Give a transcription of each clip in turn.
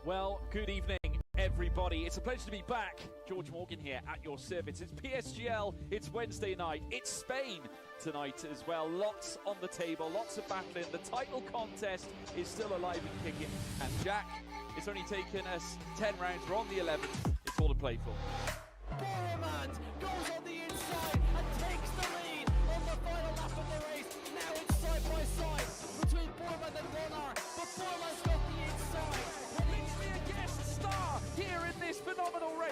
Well, good evening, everybody. It's a pleasure to be back. George Morgan here at your service. It's PSGL, it's Wednesday night, it's Spain tonight as well. Lots on the table, lots of battling. The title contest is still alive and kicking. And Jack, it's only taken us 10 rounds. We're on the 11th. It's all to play for. Boromant goes on the inside and takes the lead on the final lap of the race. Now it's side by side between Boromant and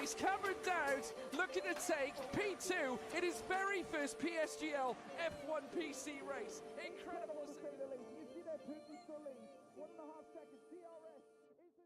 race. Cameron Dowd looking to take P2 in his very first PSGL F1 PC race. Incredible to say the least. You see that pivotal lead, 1.5 seconds. DRS is the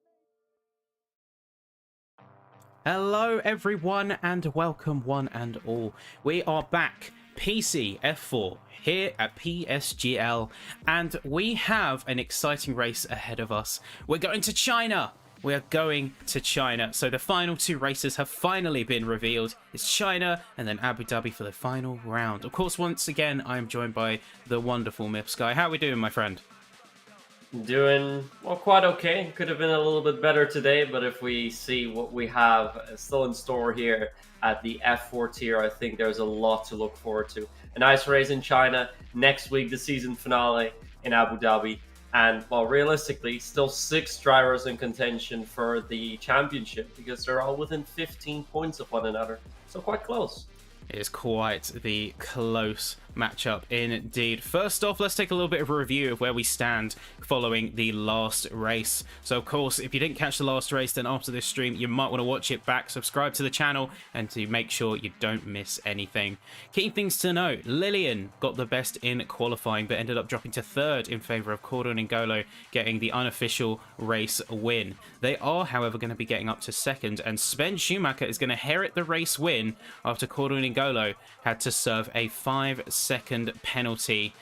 Hello everyone and welcome one and all. We are back, PC F4 here at PSGL, and we have an exciting race ahead of us. We're going to China. We are going to China. So the final two races have finally been revealed. It's China and then Abu Dhabi for the final round. Of course, once again, I am joined by the wonderful Myth Sky. How are we doing, my friend? Doing, well, quite okay. Could have been a little bit better today, but if we see what we have still in store here at the F4 tier, I think there's a lot to look forward to. A nice race in China, next week the season finale in Abu Dhabi, and, well, realistically, still 6 drivers in contention for the championship because they're all within 15 points of one another, so quite close. It is quite the close matchup indeed. First off, let's take a little bit of a review of where we stand following the last race. So, of course, if you didn't catch the last race, then after this stream, you might want to watch it back, subscribe to the channel, and to make sure you don't miss anything. Key things to note, Lillian got the best in qualifying, but ended up dropping to 3rd in favour of Cordon and Golo, getting the unofficial race win. They are, however, going to be getting up to 2nd, and Sven Schumacher is going to inherit the race win after Cordon and Golo had to serve a 5-second penalty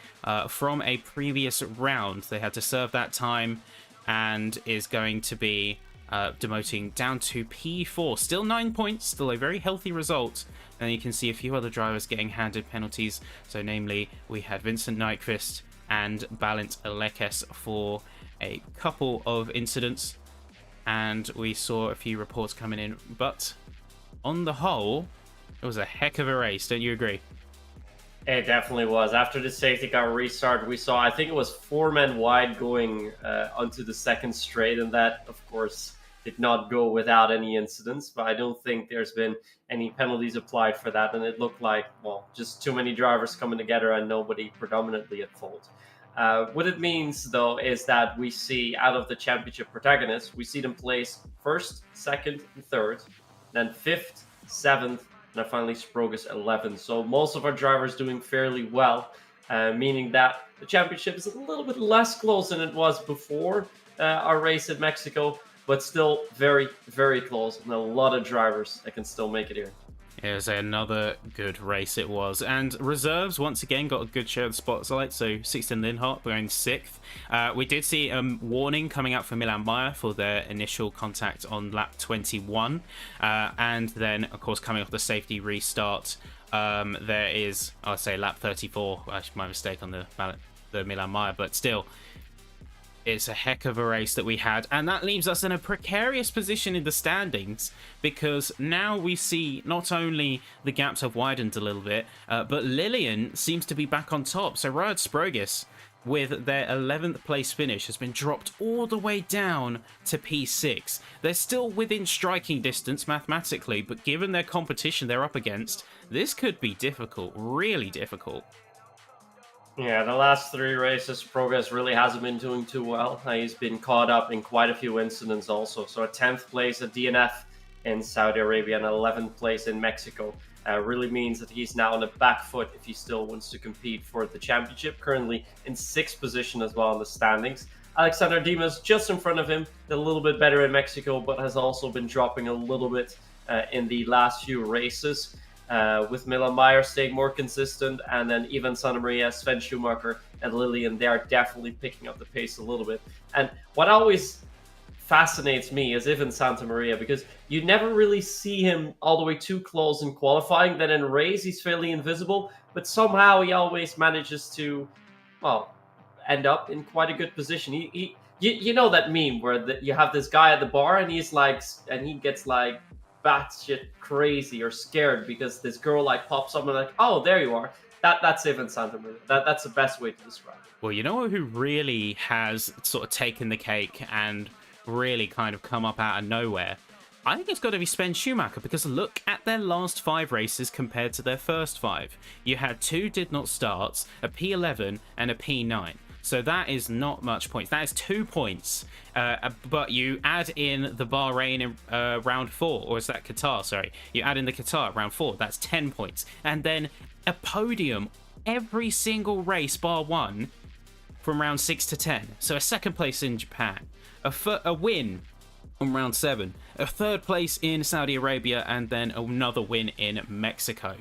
from a previous round. They had to serve that time and is going to be demoting down to P4. Still 9 points, still a very healthy result. And you can see a few other drivers getting handed penalties. So namely, we had Vincent Nyquist and Balint Alekes for a couple of incidents. And we saw a few reports coming in. But on the whole, it was a heck of a race, don't you agree? It definitely was. After the safety car restart, we saw, I think it was 4 men wide going onto the second straight, and that, of course, did not go without any incidents, but I don't think there's been any penalties applied for that, and it looked like, well, just too many drivers coming together and nobody predominantly at fault. What it means, though, is that we see, out of the championship protagonists, we see them place 1st, 2nd, and 3rd, then 5th, 7th, and finally Sprogus 11th. So most of our drivers doing fairly well, meaning that the championship is a little bit less close than it was before our race in Mexico, but still very, very close, and a lot of drivers that can still make it here. It was another good race, it was. And reserves, once again, got a good share of the spotlight. So, Sixten Lindhardt going 6th. We did see a warning coming out for Milan Meyer for their initial contact on lap 21. And then, of course, coming off the safety restart, there is, I'll say, lap 34. Actually, my mistake on the Milan Meyer, but still, it's a heck of a race that we had, and that leaves us in a precarious position in the standings, because now we see not only the gaps have widened a little bit, but Lillian seems to be back on top. So Ryan Sprogus, with their 11th place finish, has been dropped all the way down to P6. They're still within striking distance mathematically, but given their competition they're up against, this could be difficult, really difficult. Yeah, the last 3 races, Progress really hasn't been doing too well. He's been caught up in quite a few incidents also. So a 10th place at DNF in Saudi Arabia and 11th place in Mexico really means that he's now on the back foot if he still wants to compete for the championship. Currently in 6th position as well in the standings. Alexander Dimas just in front of him, a little bit better in Mexico, but has also been dropping a little bit in the last few races. With Milan Meyer staying more consistent, and then Ivan Santamaria, Sven Schumacher, and Lillian, they are definitely picking up the pace a little bit. And what always fascinates me is Ivan Santamaria, because you never really see him all the way too close in qualifying. Then in race, he's fairly invisible, but somehow he always manages to, well, end up in quite a good position. You know that meme where you have this guy at the bar and he gets like batshit crazy or scared because this girl like pops up and like, oh, there you are. That's Ivan Santamaria. That's the best way to describe it. Well, you know who really has sort of taken the cake and really kind of come up out of nowhere? I think it's got to be Sven Schumacher, because look at their last 5 races compared to their first 5. You had 2 did not starts, a P11 and a P9. So that is not much points. That is 2 points. But you add in the Bahrain in round 4, or is that Qatar? Sorry. You add in the Qatar round 4. That's 10 points. And then a podium every single race bar 1 from round 6 to 10. So a second place in Japan, a win on round 7, a third place in Saudi Arabia, and then another win in Mexico.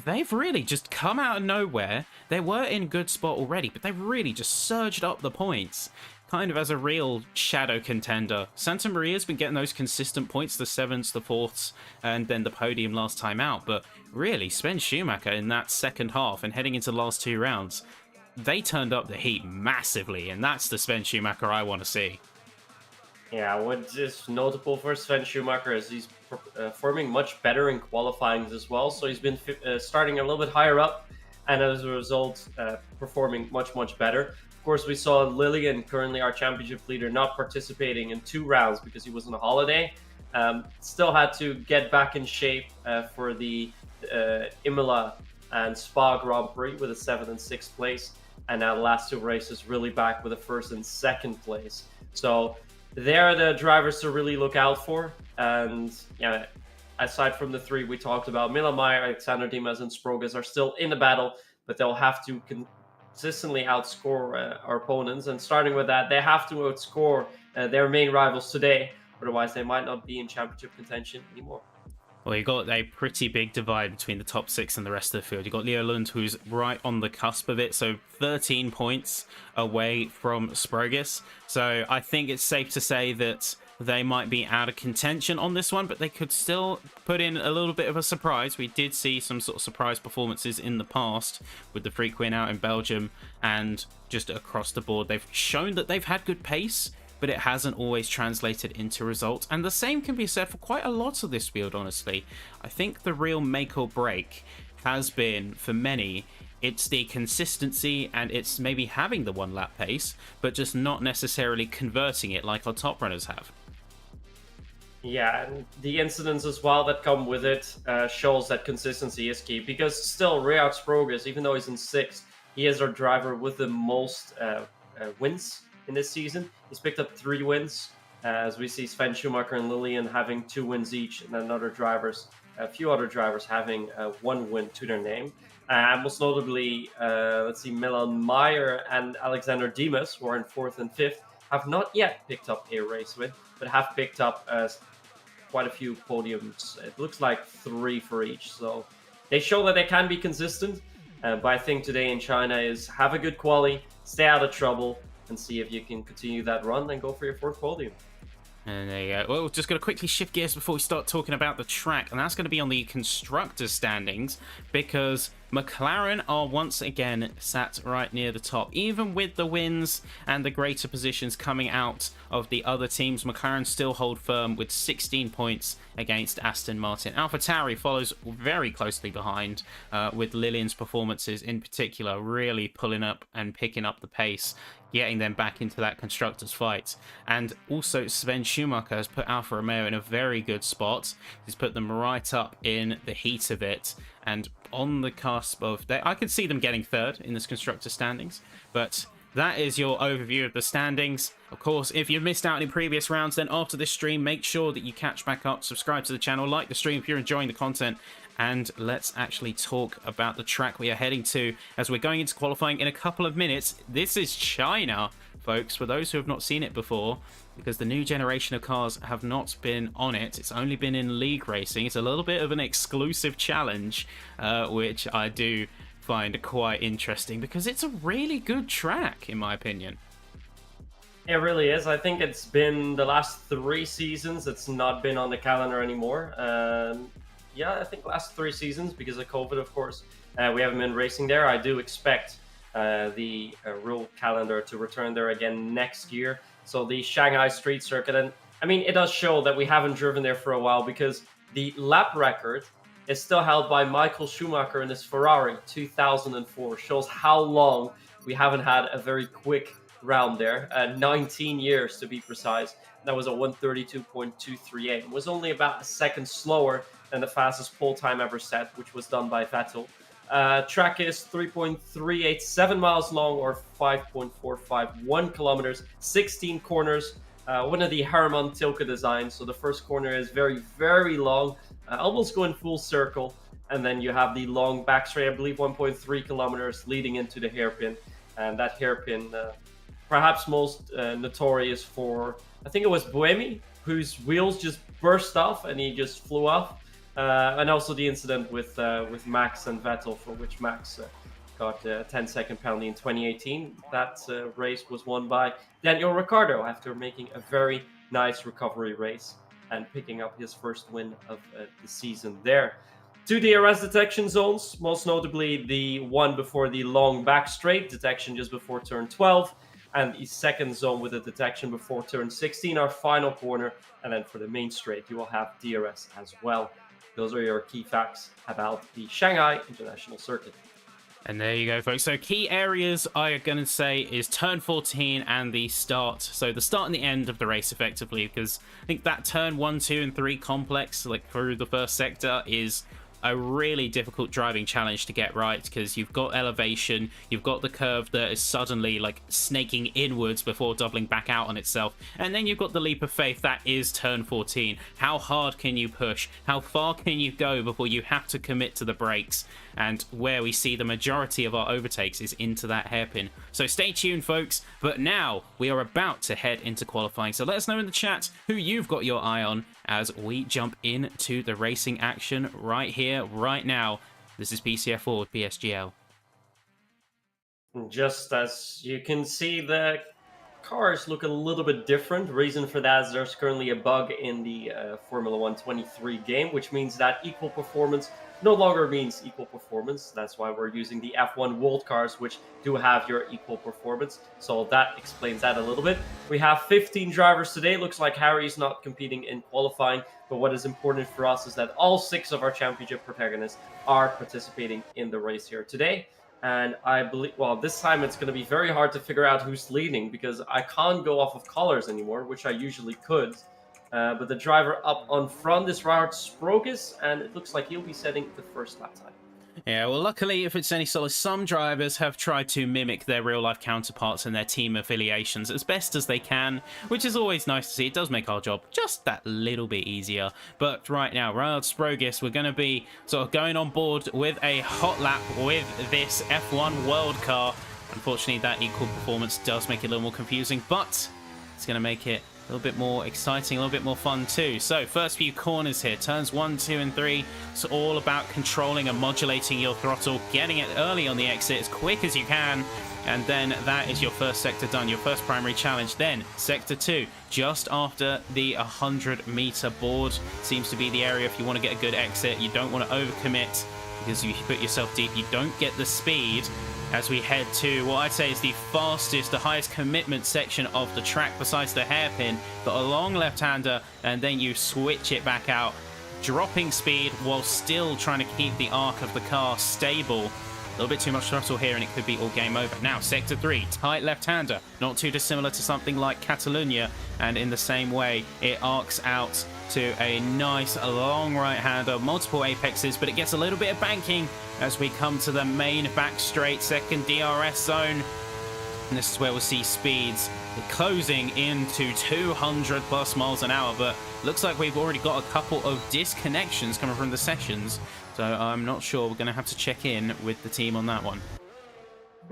They've really just come out of nowhere. They were in good spot already, but they've really just surged up the points, kind of as a real shadow contender. Santa Maria's been getting those consistent points, the 7s, the 4ths, and then the podium last time out. But really, Sven Schumacher in that second half and heading into the last 2 rounds, they turned up the heat massively, and that's the Sven Schumacher I want to see. Yeah, what is notable for Sven Schumacher is he's performing much better in qualifying as well. So he's been starting a little bit higher up, and as a result, performing much better. Of course, we saw Lillian, currently our championship leader, not participating in 2 rounds because he was on a holiday. Still had to get back in shape for the Imola and Spa Grand Prix with a 7th and 6th place. And now the last 2 races really back with a 1st and 2nd place. So they're the drivers to really look out for. And yeah, aside from the 3 we talked about, Milan Meyer, Alexander Dimas, and Sprogas are still in the battle, but they'll have to consistently outscore our opponents. And starting with that, they have to outscore their main rivals today. Otherwise, they might not be in championship contention anymore. Well, you got a pretty big divide between the top 6 and the rest of the field. You got Leo Lund, who's right on the cusp of it, so 13 points away from Sprogas. So I think it's safe to say that they might be out of contention on this one, but they could still put in a little bit of a surprise. We did see some sort of surprise performances in the past with the Freak out in Belgium, and just across the board, they've shown that they've had good pace, but it hasn't always translated into results. And the same can be said for quite a lot of this field, honestly. I think the real make or break has been, for many, it's the consistency, and it's maybe having the 1 lap pace, but just not necessarily converting it like our top runners have. Yeah, and the incidents as well that come with it shows that consistency is key. Because still, Riyad Sprogas, even though he's in 6th, he is our driver with the most wins in this season. He's picked up 3 wins, as we see Sven Schumacher and Lillian having 2 wins each, and then a few other drivers having 1 win to their name. Most notably, let's see, Milan Meyer and Alexander Dimas, who are in 4th and 5th, have not yet picked up a race win, but have picked up quite a few podiums. It looks like 3 for each. So they show that they can be consistent. But I think today in China is have a good quali, stay out of trouble, and see if you can continue that run and go for your 4th podium. And there you go. Well, just going to quickly shift gears before we start talking about the track, and that's going to be on the constructors' standings, because McLaren are once again sat right near the top. Even with the wins and the greater positions coming out of the other teams, McLaren still hold firm with 16 points against Aston Martin. AlphaTauri follows very closely behind, with Lillian's performances in particular really pulling up and picking up the pace, getting them back into that constructors fight. And also Sven Schumacher has put Alfa Romeo in a very good spot. He's put them right up in the heat of it, and on the cusp of... I could see them getting 3rd in this constructor standings, but that is your overview of the standings. Of course, if you've missed out in previous rounds, then after this stream, make sure that you catch back up, subscribe to the channel, like the stream if you're enjoying the content, and let's actually talk about the track we are heading to as we're going into qualifying in a couple of minutes. This is China, folks, for those who have not seen it before, because the new generation of cars have not been on it. It's only been in league racing. It's a little bit of an exclusive challenge, which I do find quite interesting, because it's a really good track, in my opinion. It really is. I think it's been the last 3 seasons. It's not been on the calendar anymore. Yeah, I think last 3 seasons because of COVID, of course. We haven't been racing there. I do expect the real calendar to return there again next year. So the Shanghai Street Circuit, and I mean, it does show that we haven't driven there for a while, because the lap record is still held by Michael Schumacher in his Ferrari 2004. Shows how long we haven't had a very quick round there. 19 years to be precise. That was a 132.238. It was only about a second slower than the fastest pole time ever set, which was done by Vettel. Track is 3.387 miles long, or 5.451 kilometers, 16 corners. One of the Harman Tilke designs. So the first corner is very, very long, almost going full circle. And then you have the long back straight, I believe 1.3 kilometers leading into the hairpin. And that hairpin, perhaps most notorious for, I think it was Buemi, whose wheels just burst off and he just flew off. And also the incident with Max and Vettel, for which Max got a 10-second penalty in 2018. That race was won by Daniel Ricciardo after making a very nice recovery race and picking up his first win of the season there. 2 DRS detection zones, most notably the one before the long back straight, detection just before turn 12, and the second zone with a detection before turn 16, our final corner, and then for the main straight you will have DRS as well. Those are your key facts about the Shanghai International Circuit. And there you go, folks. So key areas I'm going to say is turn 14 and the start. So the start and the end of the race, effectively, because I think that turn 1, 2, and 3 complex, like through the first sector, is a really difficult driving challenge to get right, because you've got elevation, you've got the curve that is suddenly like snaking inwards before doubling back out on itself, and then you've got the leap of faith that is turn 14. How hard can you push? How far can you go before you have to commit to the brakes? And where we see the majority of our overtakes is into that hairpin. So stay tuned, folks. But now we are about to head into qualifying. So let us know in the chat who you've got your eye on as we jump into the racing action right here, right now. This is PCF4 with PSGL. Just as you can see, the cars look a little bit different. Reason for that is there's currently a bug in the Formula 123 game, which means that equal performance no longer means equal performance. That's why we're using the F1 World cars, which do have your equal performance. So that explains that a little bit. We have 15 drivers today. Looks like Harry's not competing in qualifying, but what is important for us is that all 6 of our championship protagonists are participating in the race here today. And I believe, well, this time it's going to be very hard to figure out who's leading, because I can't go off of colors anymore, which I usually could. But the driver up on front is Robert Sprogus, and it looks like he'll be setting the first lap time. Yeah, well, luckily, if it's any solace, some drivers have tried to mimic their real-life counterparts and their team affiliations as best as they can, which is always nice to see. It does make our job just that little bit easier. But right now, Robert Sprogus, we're going to be sort of going on board with a hot lap with this F1 World car. Unfortunately, that equal performance does make it a little more confusing, but it's going to make it a little bit more exciting, a little bit more fun too. So first few corners here, turns 1, 2, and 3. It's all about controlling and modulating your throttle, getting it early on the exit as quick as you can. And then that is your first sector done, your first primary challenge. Then sector 2, just after the 100-meter board, seems to be the area if you want to get a good exit. You don't want to overcommit, because if you put yourself deep, you don't get the speed. As we head to what I'd say is the fastest, the highest commitment section of the track besides the hairpin. Got a long left-hander, and then you switch it back out, dropping speed while still trying to keep the arc of the car stable. A little bit too much throttle here and it could be all game over. Now, sector 3, tight left-hander. Not too dissimilar to something like Catalunya, and in the same way, it arcs out to a nice long right-hander, multiple apexes, but it gets a little bit of banking as we come to the main back straight, second DRS zone. And this is where we'll see speeds closing into 200 plus miles an hour, but looks like we've already got a couple of disconnections coming from the sessions, so I'm not sure. We're going to have to check in with the team on that one.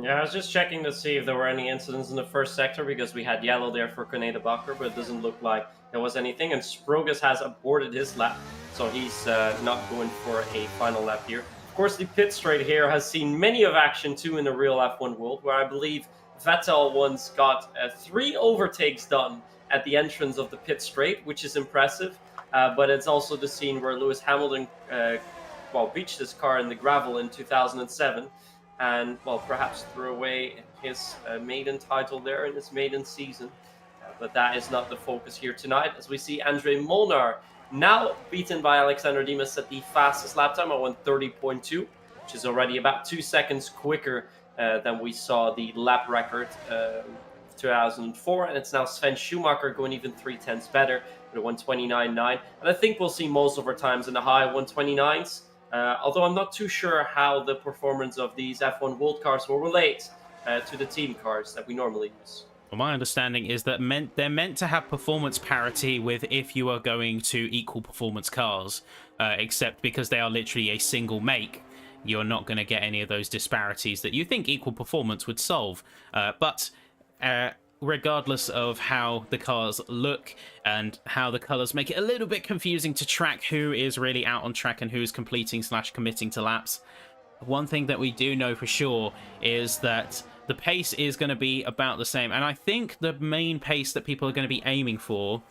Yeah, I was just checking to see if there were any incidents in the first sector, because we had yellow there for Kaneda Bakker, but it doesn't look like there was anything. And Sprogus has aborted his lap, so he's not going for a final lap here. Of course, the pit straight here has seen many of action too in the real F1 world, where I believe Vettel once got 3 overtakes done at the entrance of the pit straight, which is impressive. But it's also the scene where Lewis Hamilton beached his car in the gravel in 2007. And, well, perhaps threw away his maiden title there in his maiden season. But that is not the focus here tonight, as we see Andrei Molnar now beaten by Alexander Dimas at the fastest lap time at 1:30.2, which is already about 2 seconds quicker than we saw the lap record 2004. And it's now Sven Schumacher going even 0.3 better at 1:29.9. And I think we'll see most of our times in the high 1:29s. Although I'm not too sure how the performance of these F1 World cars will relate to the team cars that we normally use. Well, my understanding is that they're meant to have performance parity with if you are going to equal performance cars, except because they are literally a single make, you're not going to get any of those disparities that you think equal performance would solve. But regardless of how the cars look and how the colors make it a little bit confusing to track who is really out on track and who's completing / committing to laps, one thing that we do know for sure is that the pace is going to be about the same. And I think the main pace that people are going to be aiming for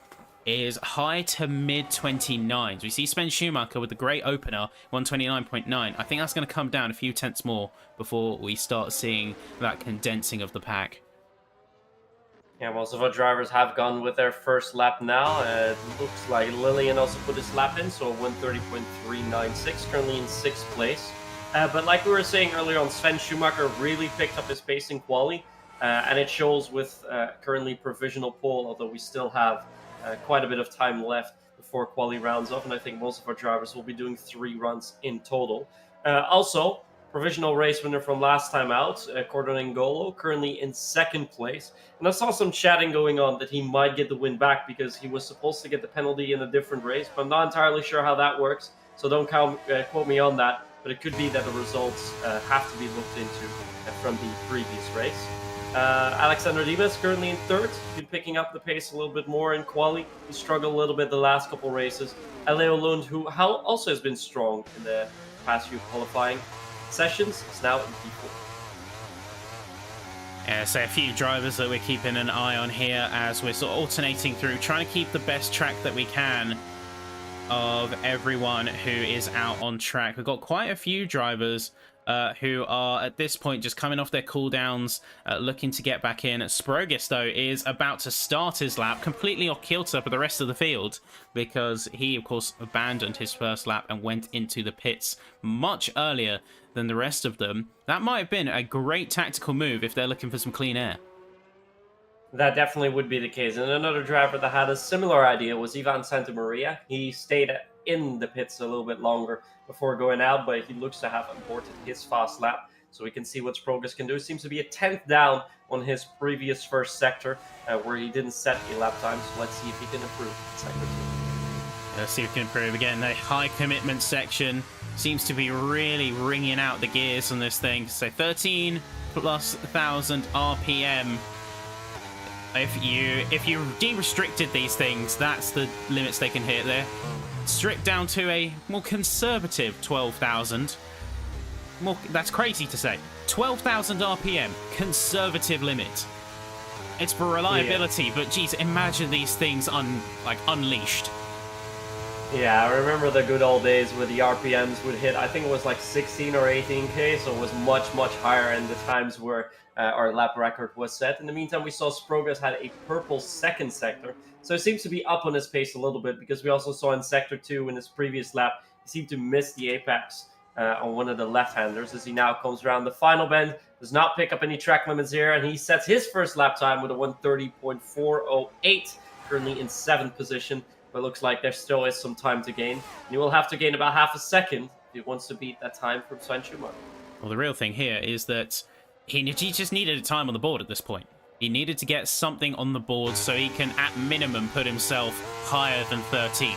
is high to mid 29s. We see Sven Schumacher with the great opener, 129.9. I think that's going to come down a few tenths more before we start seeing that condensing of the pack. Yeah, most of our drivers have gone with their first lap now. It looks like Lillian also put his lap in, so 130.396, currently in 6th place. But like we were saying earlier on, Sven Schumacher really picked up his pace in quali, and it shows with currently provisional pole, although we still have quite a bit of time left before quali rounds off, and I think most of our drivers will be doing 3 runs in total. Also, provisional race winner from last time out, Cordonengolo, currently in 2nd place. And I saw some chatting going on that he might get the win back because he was supposed to get the penalty in a different race, but I'm not entirely sure how that works, so don't quote me on that. But it could be that the results have to be looked into from the previous race. Alexander Dimas currently in 3rd. Been picking up the pace a little bit more in quali. He struggled a little bit the last couple races. Leo Lund, who also has been strong in the past few qualifying sessions, is now in P4. Yeah, so a few drivers that we're keeping an eye on here as we're sort of alternating through, trying to keep the best track that we can of everyone who is out on track. We've got quite a few drivers who are at this point just coming off their cooldowns, looking to get back in. Sprogis, though, is about to start his lap completely off kilter for the rest of the field because he, of course, abandoned his first lap and went into the pits much earlier than the rest of them. That might have been a great tactical move if they're looking for some clean air. That definitely would be the case. And another driver that had a similar idea was Ivan Santamaria. He stayed in the pits a little bit longer before going out, but he looks to have aborted his fast lap. So we can see what Sprogis can do. Seems to be a 10th down on his previous first sector, where he didn't set a lap time. So let's see if he can improve sector 2. Let's see if he can improve again. The high commitment section seems to be really ringing out the gears on this thing. So 13 plus 1,000 RPM. If you de-restricted these things, that's the limits they can hit there. Strict down to a more conservative 12,000. That's crazy to say. 12,000 RPM, conservative limit. It's for reliability, but geez, imagine these things unleashed. Yeah, I remember the good old days where the RPMs would hit, I think it was like 16 or 18k, so it was much, much higher in the times where our lap record was set. In the meantime, we saw Sprogis had a purple 2nd sector, so it seems to be up on his pace a little bit, because we also saw in sector 2 in his previous lap, he seemed to miss the apex on one of the left-handers as he now comes around the final bend, does not pick up any track limits here, and he sets his first lap time with a 130.408, currently in 7th position. But it looks like there still is some time to gain. And he will have to gain about half a second if he wants to beat that time from Sven Schumacher. Well, the real thing here is that he just needed a time on the board at this point. He needed to get something on the board so he can, at minimum, put himself higher than 13th.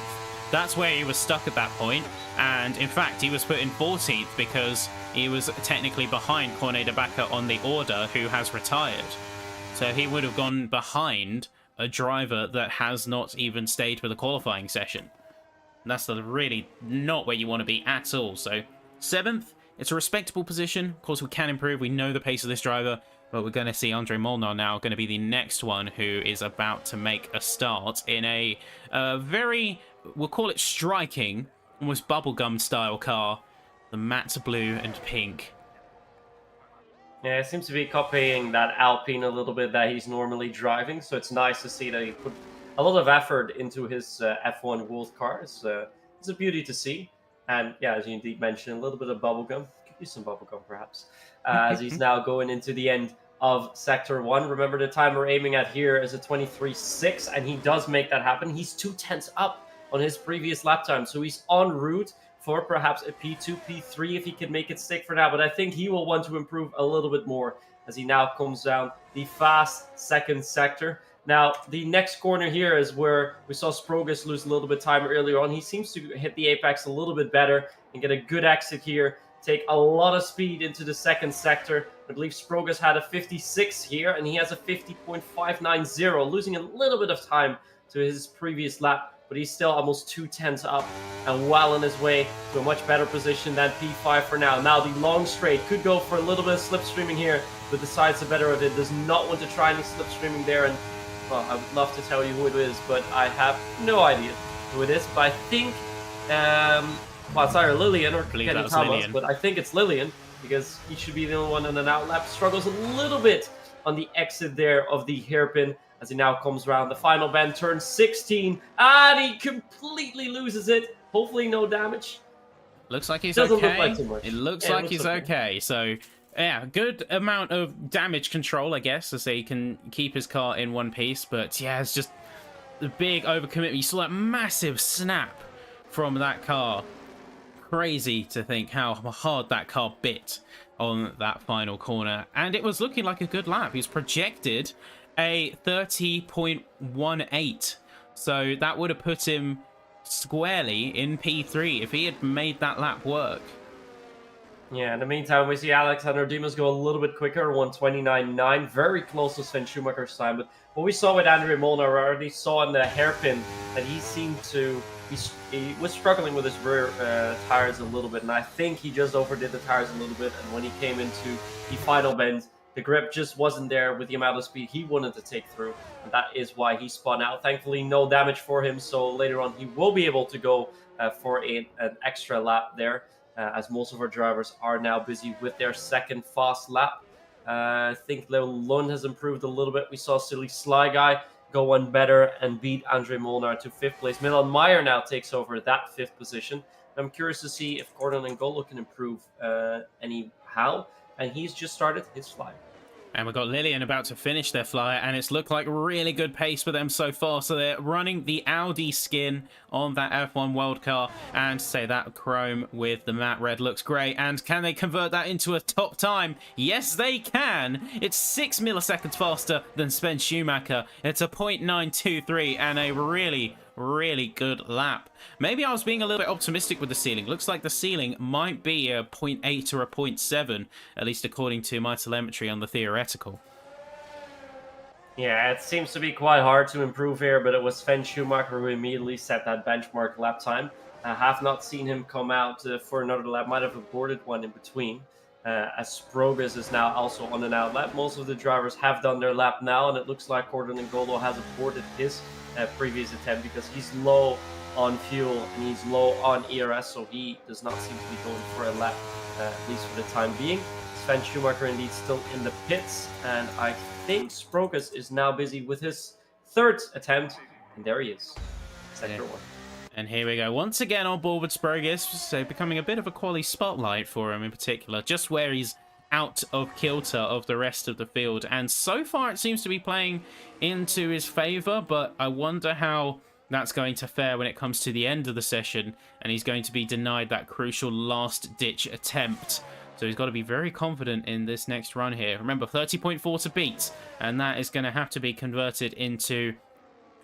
That's where he was stuck at that point. And, in fact, he was put in 14th because he was technically behind Corne de Baca on the order, who has retired. So he would have gone behind a driver that has not even stayed for the qualifying session. And that's really not where you want to be at all. So 7th, it's a respectable position. Of course, we can improve. We know the pace of this driver, but we're going to see Andre Molnar now going to be the next one who is about to make a start in a very, we'll call it striking, almost bubblegum style car, the matte blue and pink. Yeah, it seems to be copying that Alpine a little bit that he's normally driving, so it's nice to see that he put a lot of effort into his F1 World car. It's a beauty to see. And yeah, as you indeed mentioned, a little bit of bubblegum. Could use some bubblegum, perhaps. As he's now going into the end of Sector 1. Remember, the time we're aiming at here is a 23.6, and he does make that happen. He's 2 tenths up on his previous lap time, so he's en route for perhaps a P2, P3 if he can make it stick for now. But I think he will want to improve a little bit more as he now comes down the fast second sector. Now, the next corner here is where we saw Sprogus lose a little bit of time earlier on. He seems to hit the apex a little bit better and get a good exit here. Take a lot of speed into the second sector. I believe Sprogus had a 56 here, and he has a 50.590, losing a little bit of time to his previous lap, but he's still almost 2/10 up and well on his way to a much better position than P5 for now. Now, the long straight could go for a little bit of slipstreaming here, but decides the better of it. Does not want to try any slipstreaming there, and well, I would love to tell you who it is, but I have no idea who it is. But I think, well, it's either Lillian or Kenny Thomas, Lillian. But I think it's Lillian because he should be the only one on an outlap. Struggles a little bit on the exit there of the hairpin as he now comes around the final bend, turn 16, and he completely loses it. Hopefully, no damage. Looks like he's Doesn't okay. look like too much. It looks like he's okay. So, yeah, good amount of damage control, I guess, as he can keep his car in one piece. But yeah, it's just the big overcommitment. You saw that massive snap from that car. Crazy to think how hard that car bit on that final corner. And it was looking like a good lap. He was projected a 30.18. So that would have put him squarely in P3 if he had made that lap work. Yeah, in the meantime, we see Alexander Dimas go a little bit quicker, 129.9, very close to Sven Schumacher's time. But what we saw with Andre Molnar, we already saw in the hairpin that he seemed to, he was struggling with his rear tires a little bit, and I think he just overdid the tires a little bit, and when he came into the final bend, the grip just wasn't there with the amount of speed he wanted to take through, and that is why he spun out. Thankfully, no damage for him, so later on he will be able to go for an extra lap there. As most of our drivers are now busy with their second fast lap. I think Leo Lund has improved a little bit. We saw Silly Sly Guy go one better and beat Andre Molnar to 5th place. Milan Meyer now takes over that 5th position. I'm curious to see if Gordon N'Golo can improve anyhow. And he's just started his fly. And we've got Lillian about to finish their flyer, and it's looked like really good pace for them so far. So they're running the Audi skin on that F1 World car, and say that chrome with the matte red looks great. And can they convert that into a top time? Yes, they can. It's 6 milliseconds faster than Sven Schumacher. It's a 0.923 and a really good lap. Maybe I was being a little bit optimistic with the ceiling. Looks like the ceiling might be a 0.8 or a 0.7, at least according to my telemetry on the theoretical. Yeah, it seems to be quite hard to improve here, but it was Sven Schumacher who immediately set that benchmark lap time. I have not seen him come out for another lap, might have aborted one in between. As Sprogus is now also on an out lap. Most of the drivers have done their lap now, and it looks like Gordon N'Golo has aborted his previous attempt because he's low on fuel and he's low on ERS, so he does not seem to be going for a lap, at least for the time being. Sven Schumacher indeed still in the pits, and I think Sprogus is now busy with his 3rd attempt, and there he is, sector 1. And here we go, once again on board with Sprogus, so becoming a bit of a quality spotlight for him in particular, just where he's out of kilter of the rest of the field. And so far it seems to be playing into his favour, but I wonder how that's going to fare when it comes to the end of the session, and he's going to be denied that crucial last-ditch attempt. So he's got to be very confident in this next run here. Remember, 30.4 to beat, and that is going to have to be converted into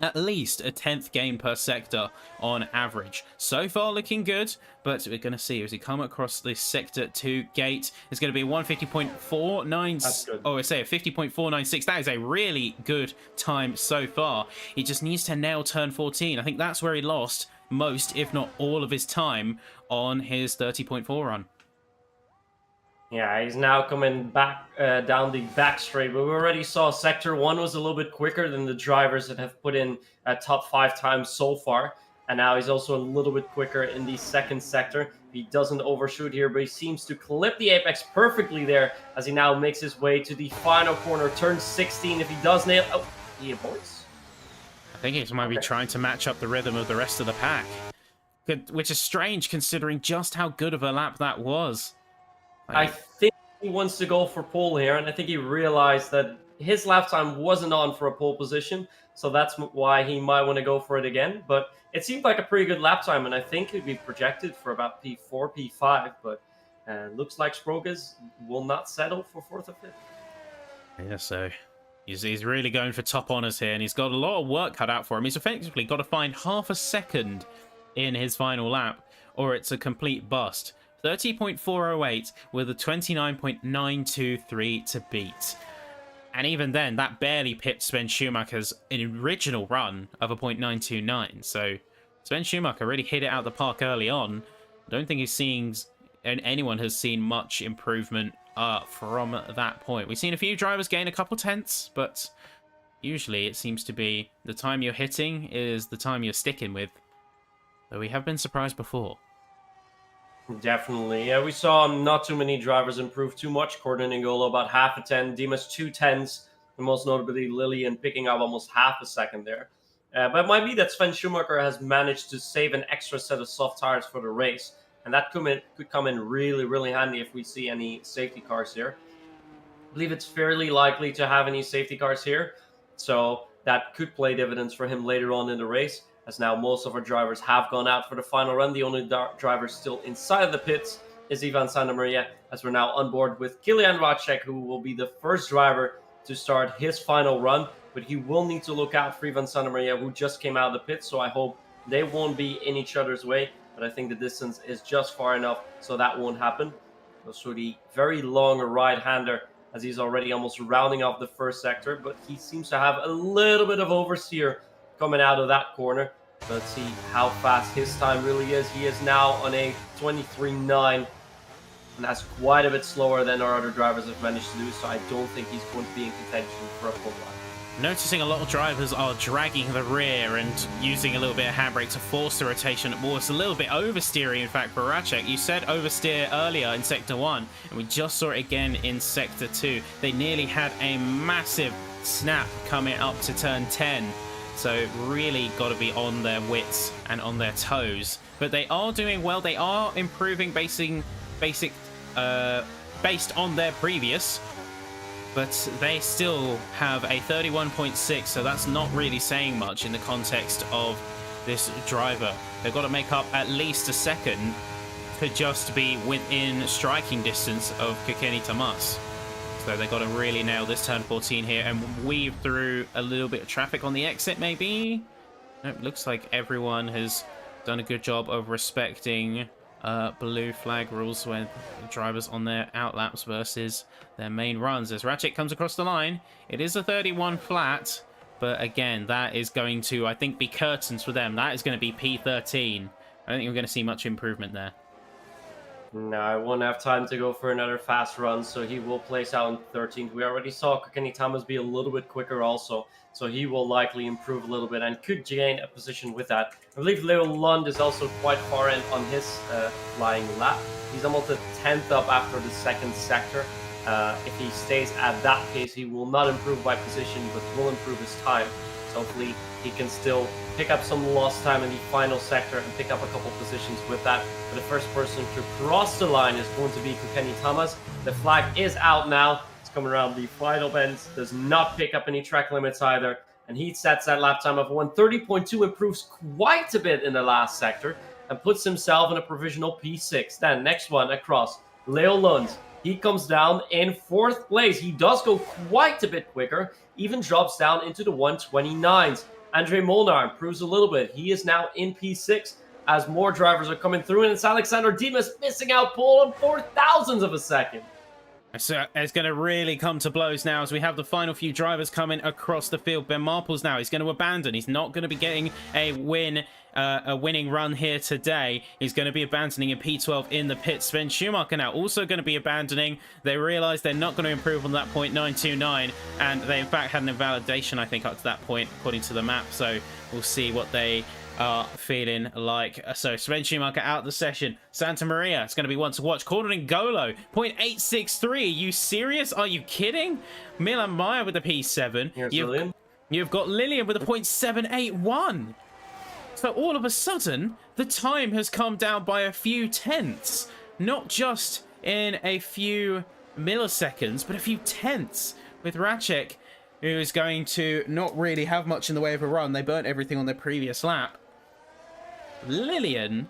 at least a 10th game per sector on average. So far looking good, but we're going to see as he come across this sector 2 gate. It's going to be 150.49. Oh, I say a 50.496. That is a really good time so far. He just needs to nail turn 14. I think that's where he lost most, if not all, of his time on his 30.4 run. Yeah, he's now coming back down the back straight, but we already saw Sector 1 was a little bit quicker than the drivers that have put in top 5 times so far. And now he's also a little bit quicker in the second sector. He doesn't overshoot here, but he seems to clip the apex perfectly there as he now makes his way to the final corner, turn 16. If he does nail... Oh, he aborts. I think he might be trying to match up the rhythm of the rest of the pack, which is strange considering just how good of a lap that was. I think he wants to go for pole here, and I think he realized that his lap time wasn't on for a pole position, so that's why he might want to go for it again. But it seemed like a pretty good lap time, and I think it'd be projected for about P4, P5. But looks like Sprogas will not settle for 4th or 5th. Yeah, so he's really going for top honours here, and he's got a lot of work cut out for him. He's effectively got to find half a second in his final lap, or it's a complete bust. 30.408 with a 29.923 to beat. And even then, that barely pipped Sven Schumacher's original run of a .929. So Sven Schumacher really hit it out the park early on. I don't think anyone has seen much improvement from that point. We've seen a few drivers gain a couple tenths, but usually it seems to be the time you're hitting is the time you're sticking with. Though we have been surprised before. Definitely. Yeah, we saw not too many drivers improve too much. Corden and Golo about half a 10. Dimas 2 10s. And most notably Lillian picking up almost half a second there. But it might be that Sven Schumacher has managed to save an extra set of soft tires for the race. And that could come in really, really handy if we see any safety cars here. I believe it's fairly likely to have any safety cars here. So that could play dividends for him later on in the race, as now most of our drivers have gone out for the final run. The only driver still inside of the pits is Ivan Santamaria, as we're now on board with Kilian Racek, who will be the first driver to start his final run. But he will need to look out for Ivan Santamaria, who just came out of the pits, so I hope they won't be in each other's way. But I think the distance is just far enough, so that won't happen. Goes through the very long right-hander, as he's already almost rounding off the first sector, but he seems to have a little bit of oversteer coming out of that corner. Let's see how fast his time really is. He is now on a 23.9, and that's quite a bit slower than our other drivers have managed to do, so I don't think he's going to be in contention for a full line. Noticing a lot of drivers are dragging the rear and using a little bit of handbrake to force the rotation. Well, it's a little bit oversteering, in fact, for Racek. You said oversteer earlier in Sector 1, and we just saw it again in Sector 2. They nearly had a massive snap coming up to turn 10. So really got to be on their wits and on their toes. But they are doing well. They are improving based on their previous. But they still have a 31.6, so that's not really saying much in the context of this driver. They've got to make up at least a second to just be within striking distance of Kokeni Tomas. So they've got to really nail this turn 14 here and weave through a little bit of traffic on the exit, maybe? Nope, looks like everyone has done a good job of respecting blue flag rules when drivers on their outlaps versus their main runs. As Racek comes across the line, it is a 31 flat, but again, that is going to, I think, be curtains for them. That is going to be P13. I don't think we're going to see much improvement there. No, I won't have time to go for another fast run, so he will place out in 13th. We already saw Kokeni Tomas be a little bit quicker also, so he will likely improve a little bit and could gain a position with that. I believe Leo Lund is also quite far in on his flying lap. He's almost a 10th up after the second sector. If he stays at that pace, he will not improve by position, but will improve his time. So hopefully he can still pick up some lost time in the final sector and pick up a couple positions with that. But the first person to cross the line is going to be Kokeni Tomas. The flag is out now. It's coming around the final bend. Does not pick up any track limits either. And he sets that lap time of 1:30.2, improves quite a bit in the last sector, and puts himself in a provisional P6. Then next one across, Leo Lund. He comes down in 4th place. He does go quite a bit quicker, even drops down into the 129s. Andre Molnar improves a little bit. He is now in P6 as more drivers are coming through, and it's Alexander Dimas missing out pole on 4,000ths of a second. So it's going to really come to blows now as we have the final few drivers coming across the field. Ben Marples now, he's going to abandon. He's not going to be getting a winning run here today. He's going to be abandoning in P12 in the pits. Sven Schumacher now also going to be abandoning. They realize they're not going to improve on that .929, and they in fact had an invalidation, I think, up to that point, according to the map. So we'll see what they are feeling like. So Sven Schumacher out the session. Santamaria, it's going to be one to watch. Corden Golo, .863. Are you serious? Are you kidding? Milan Meyer with the P7. You've got Lillian with a .781. So all of a sudden, the time has come down by a few tenths. Not just in a few milliseconds, but a few tenths, with Racek who is going to not really have much in the way of a run. They burnt everything on their previous lap. Lillian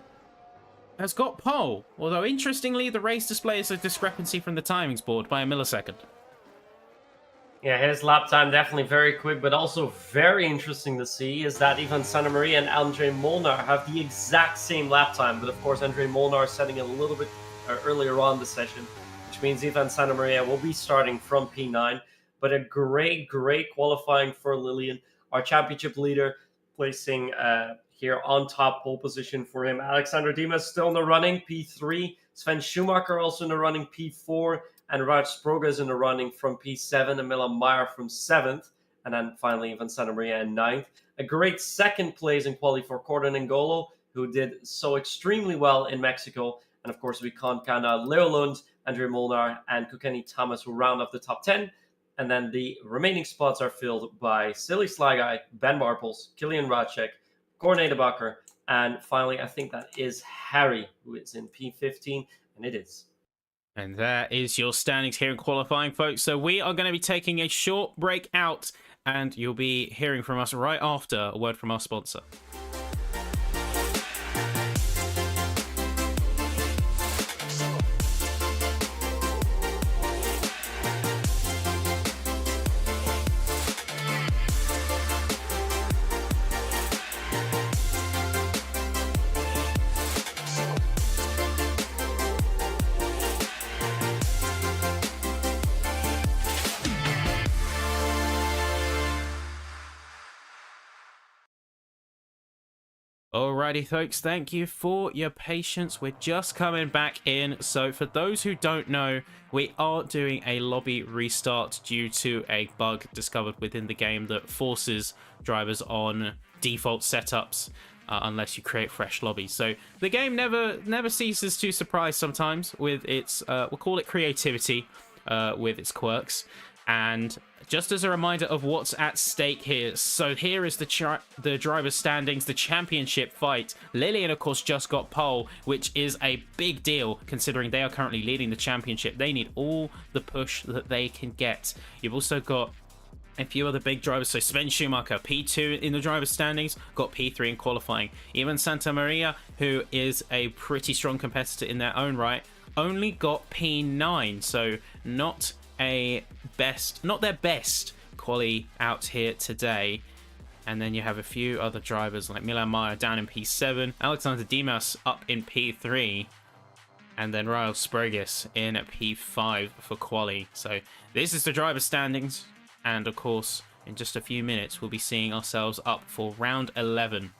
has got pole, although interestingly, the race displays a discrepancy from the timings board by a millisecond. Yeah, his lap time definitely very quick, but also very interesting to see is that Ivan Santamaria and Andre Molnar have the exact same lap time, but of course Andre Molnar is setting it a little bit earlier on the session, which means Ivan Santamaria will be starting from P9. But a great qualifying for Lillian, our championship leader, placing here on top, pole position for him. Alexander Dimas still in the running, P3. Sven Schumacher also in the running, P4. And Raj Sprogas in the running from P7, and Milan Meyer from 7th, and then finally Ivan Santamaria in 9th. A great second place in quali for Corden N'Golo, who did so extremely well in Mexico. And of course, we can't count out Leo Lund, Andre Molnar, and Kukeni Thomas, who round off the top 10. And then the remaining spots are filled by Silly Sly Guy, Ben Marples, Kilian Racek, Corne de Bakker, and finally, I think that is Harry, who is in P15, and it is. And that is your standings here in qualifying, folks. So we are going to be taking a short break out, and you'll be hearing from us right after a word from our sponsor. Alrighty, folks, thank you for your patience. We're just coming back in. So for those who don't know, we are doing a lobby restart due to a bug discovered within the game that forces drivers on default setups unless you create fresh lobbies. So the game never ceases to surprise sometimes with its, we'll call it creativity, with its quirks. And just as a reminder of what's at stake here, so here is the driver's standings, the championship fight. Lillian, of course, just got pole, which is a big deal considering they are currently leading the championship. They need all the push that they can get. You've also got a few other big drivers. So Sven Schumacher, P2 in the driver's standings, got P3 in qualifying. Ivan Santamaria, who is a pretty strong competitor in their own right, only got P9, so not their best quali out here today. And then you have a few other drivers like Milan Meyer down in P7, Alexander Dimas up in P3, and then Ryle Sprogas in at P5 for quali. So this is the driver standings, and of course in just a few minutes we'll be seeing ourselves up for round 11.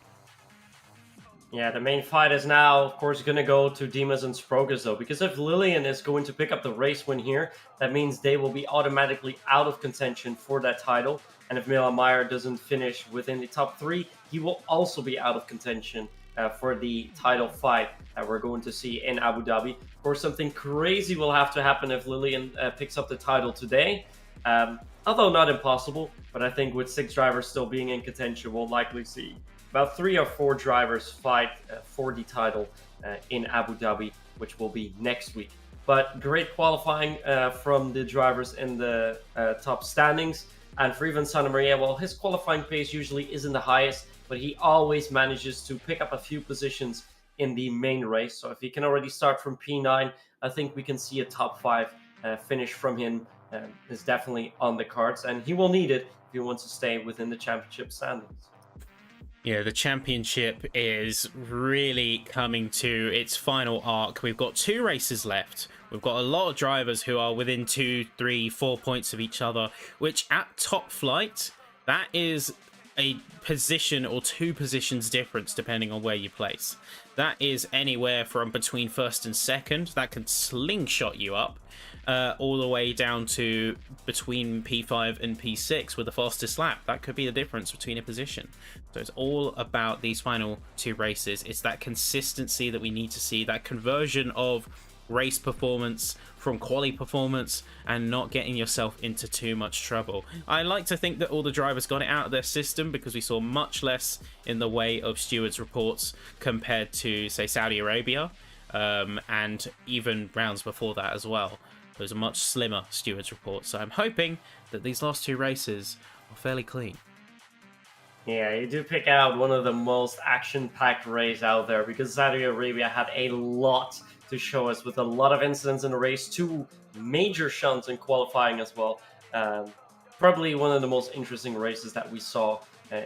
Yeah, the main fight is now, of course, going to go to Dimas and Sprogas, though, because if Lillian is going to pick up the race win here, that means they will be automatically out of contention for that title. And if Milan Meyer doesn't finish within the top 3, he will also be out of contention for the title fight that we're going to see in Abu Dhabi. Of course, something crazy will have to happen if Lillian picks up the title today, although not impossible. But I think with 6 drivers still being in contention, we'll likely see about 3 or 4 drivers fight for the title in Abu Dhabi, which will be next week. But great qualifying from the drivers in the top standings. And for Ivan Santamaria, well, his qualifying pace usually isn't the highest, but he always manages to pick up a few positions in the main race. So if he can already start from P9, I think we can see a top 5 finish from him is definitely on the cards. And he will need it if he wants to stay within the championship standings. Yeah, the championship is really coming to its final arc. We've got 2 races left. We've got a lot of drivers who are within 2, 3, 4 points of each other, which at top flight, that is a position or 2 positions difference depending on where you place. That is anywhere from between 1st and 2nd. That can slingshot you up. All the way down to between P5 and P6 with the fastest lap. That could be the difference between a position. So it's all about these final 2 races. It's that consistency that we need to see, that conversion of race performance from quali performance and not getting yourself into too much trouble. I like to think that all the drivers got it out of their system because we saw much less in the way of stewards reports compared to, say, Saudi Arabia and even rounds before that as well. it was a much slimmer stewards report. So I'm hoping that these last 2 races are fairly clean. Yeah, you do pick out one of the most action-packed races out there, because Saudi Arabia had a lot to show us, with a lot of incidents in the race, 2 major shunts in qualifying as well. Probably one of the most interesting races that we saw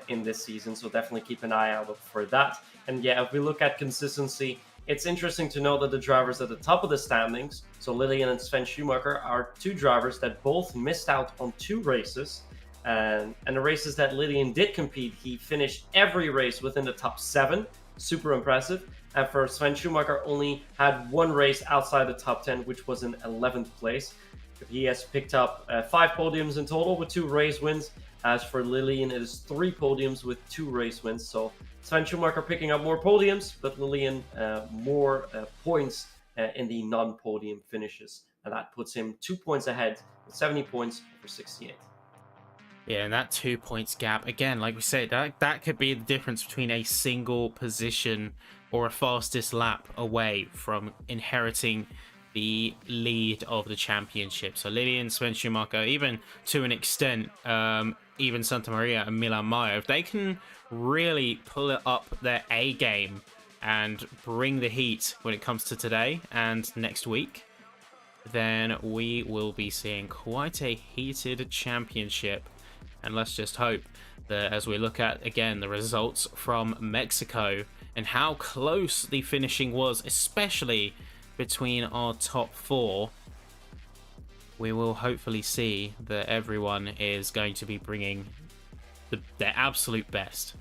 in this season, so definitely keep an eye out for that. And yeah, if we look at consistency, it's interesting to know that the drivers at the top of the standings, so Lillian and Sven Schumacher, are 2 drivers that both missed out on 2 races. And the races that Lillian did compete, he finished every race within the top 7. Super impressive. And for Sven Schumacher, only had 1 race outside the top 10, which was in 11th place. He has picked up 5 podiums in total with 2 race wins. As for Lillian, it is 3 podiums with 2 race wins. So Sven Schumacher picking up more podiums, but Lillian more points in the non-podium finishes. And that puts him 2 points ahead with 70 points for 68. Yeah, and that 2 points gap, again, like we said, that could be the difference between a single position or a fastest lap away from inheriting the lead of the championship. So Lillian, Sven Schumacher, even to an extent, even Santa Maria and Milan Mayo, if they can really pull it up their A game and bring the heat when it comes to today and next week, then we will be seeing quite a heated championship. And let's just hope that as we look at, again, the results from Mexico and how close the finishing was, especially between our top 4, we will hopefully see that everyone is going to be bringing their absolute best.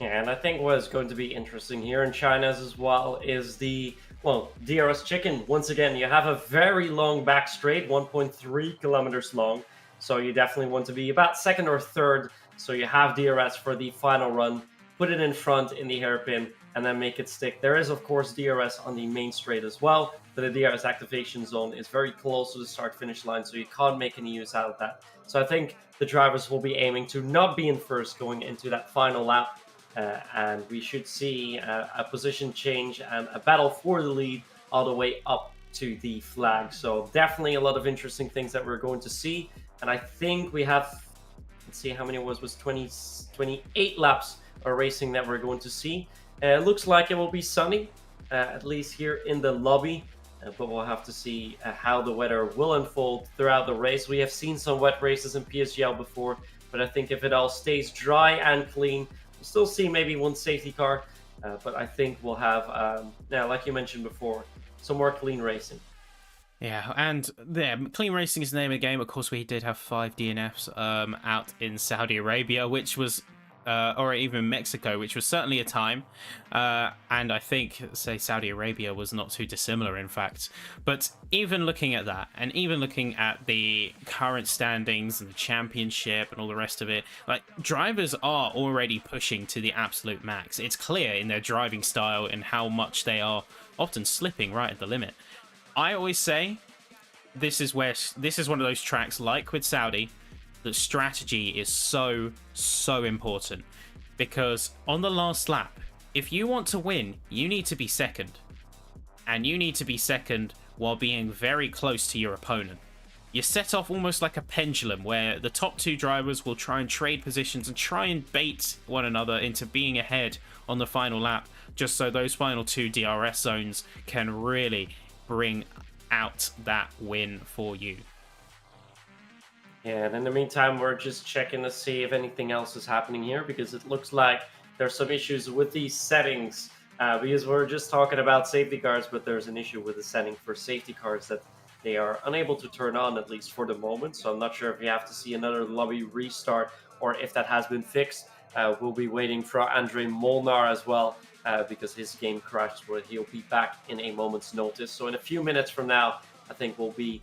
Yeah, and I think what's going to be interesting here in China as well is the, DRS chicken. Once again, you have a very long back straight, 1.3 kilometers long. So you definitely want to be about 2nd or 3rd. So you have DRS for the final run, put it in front in the hairpin, and then make it stick. There is, of course, DRS on the main straight as well, but the DRS activation zone is very close to the start-finish line, so you can't make any use out of that. So I think the drivers will be aiming to not be in first going into that final lap, and we should see a position change and a battle for the lead all the way up to the flag. So definitely a lot of interesting things that we're going to see. And I think we have, let's see how many it was 28 laps of racing that we're going to see. Looks like it will be sunny, at least here in the lobby, but we'll have to see how the weather will unfold throughout the race. We have seen some wet races in PSGL before, but I think if it all stays dry and clean, we'll still see maybe 1 safety car, but I think we'll have, like you mentioned before, some more clean racing. Yeah, and clean racing is the name of the game. Of course, we did have 5 DNFs out in Saudi Arabia, which was, or even Mexico, which was certainly a time. And I think, say, Saudi Arabia was not too dissimilar, in fact. But even looking at that, and even looking at the current standings and the championship and all the rest of it, like, drivers are already pushing to the absolute max. It's clear in their driving style and how much they are often slipping right at the limit. I always say this is one of those tracks, like with Saudi, that strategy is so important, because on the last lap, if you want to win, you need to be second, and you need to be second while being very close to your opponent. You set off almost like a pendulum, where the top 2 drivers will try and trade positions and try and bait one another into being ahead on the final lap, just so those final 2 DRS zones can really bring out that win for you. Yeah, and in the meantime, we're just checking to see if anything else is happening here, because it looks like there's some issues with these settings, because we're just talking about safety cars, but there's an issue with the setting for safety cars that they are unable to turn on, at least for the moment. So I'm not sure if you have to see another lobby restart or if that has been fixed. We'll be waiting for Andre Molnar as well, because his game crashed, where he'll be back in a moment's notice. So in a few minutes from now, I think we'll be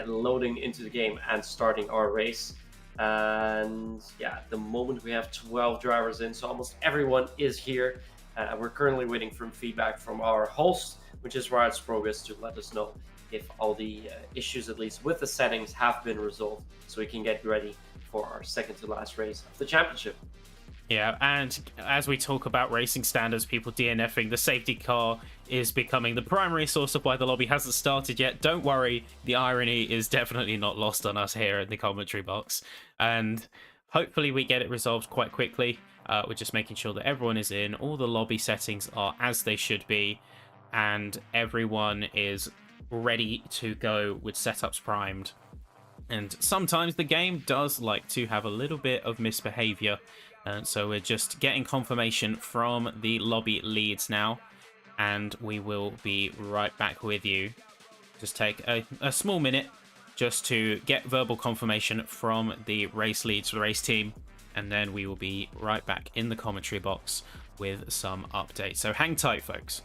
loading into the game and starting our race. And yeah, at the moment we have 12 drivers in, so almost everyone is here. We're currently waiting for feedback from our host, which is Riot's Progress, to let us know if all the issues, at least with the settings, have been resolved, so we can get ready for our second to last race of the championship. Yeah, and as we talk about racing standards, people DNFing, the safety car is becoming the primary source of why the lobby hasn't started yet. Don't worry, the irony is definitely not lost on us here in the commentary box. And hopefully we get it resolved quite quickly. We're just making sure that everyone is in, all the lobby settings are as they should be, and everyone is ready to go with setups primed. And sometimes the game does like to have a little bit of misbehavior. So we're just getting confirmation from the lobby leads now. And we will be right back with you. Just take a small minute just to get verbal confirmation from the race leads, the race team. And then we will be right back in the commentary box with some updates. So hang tight, folks.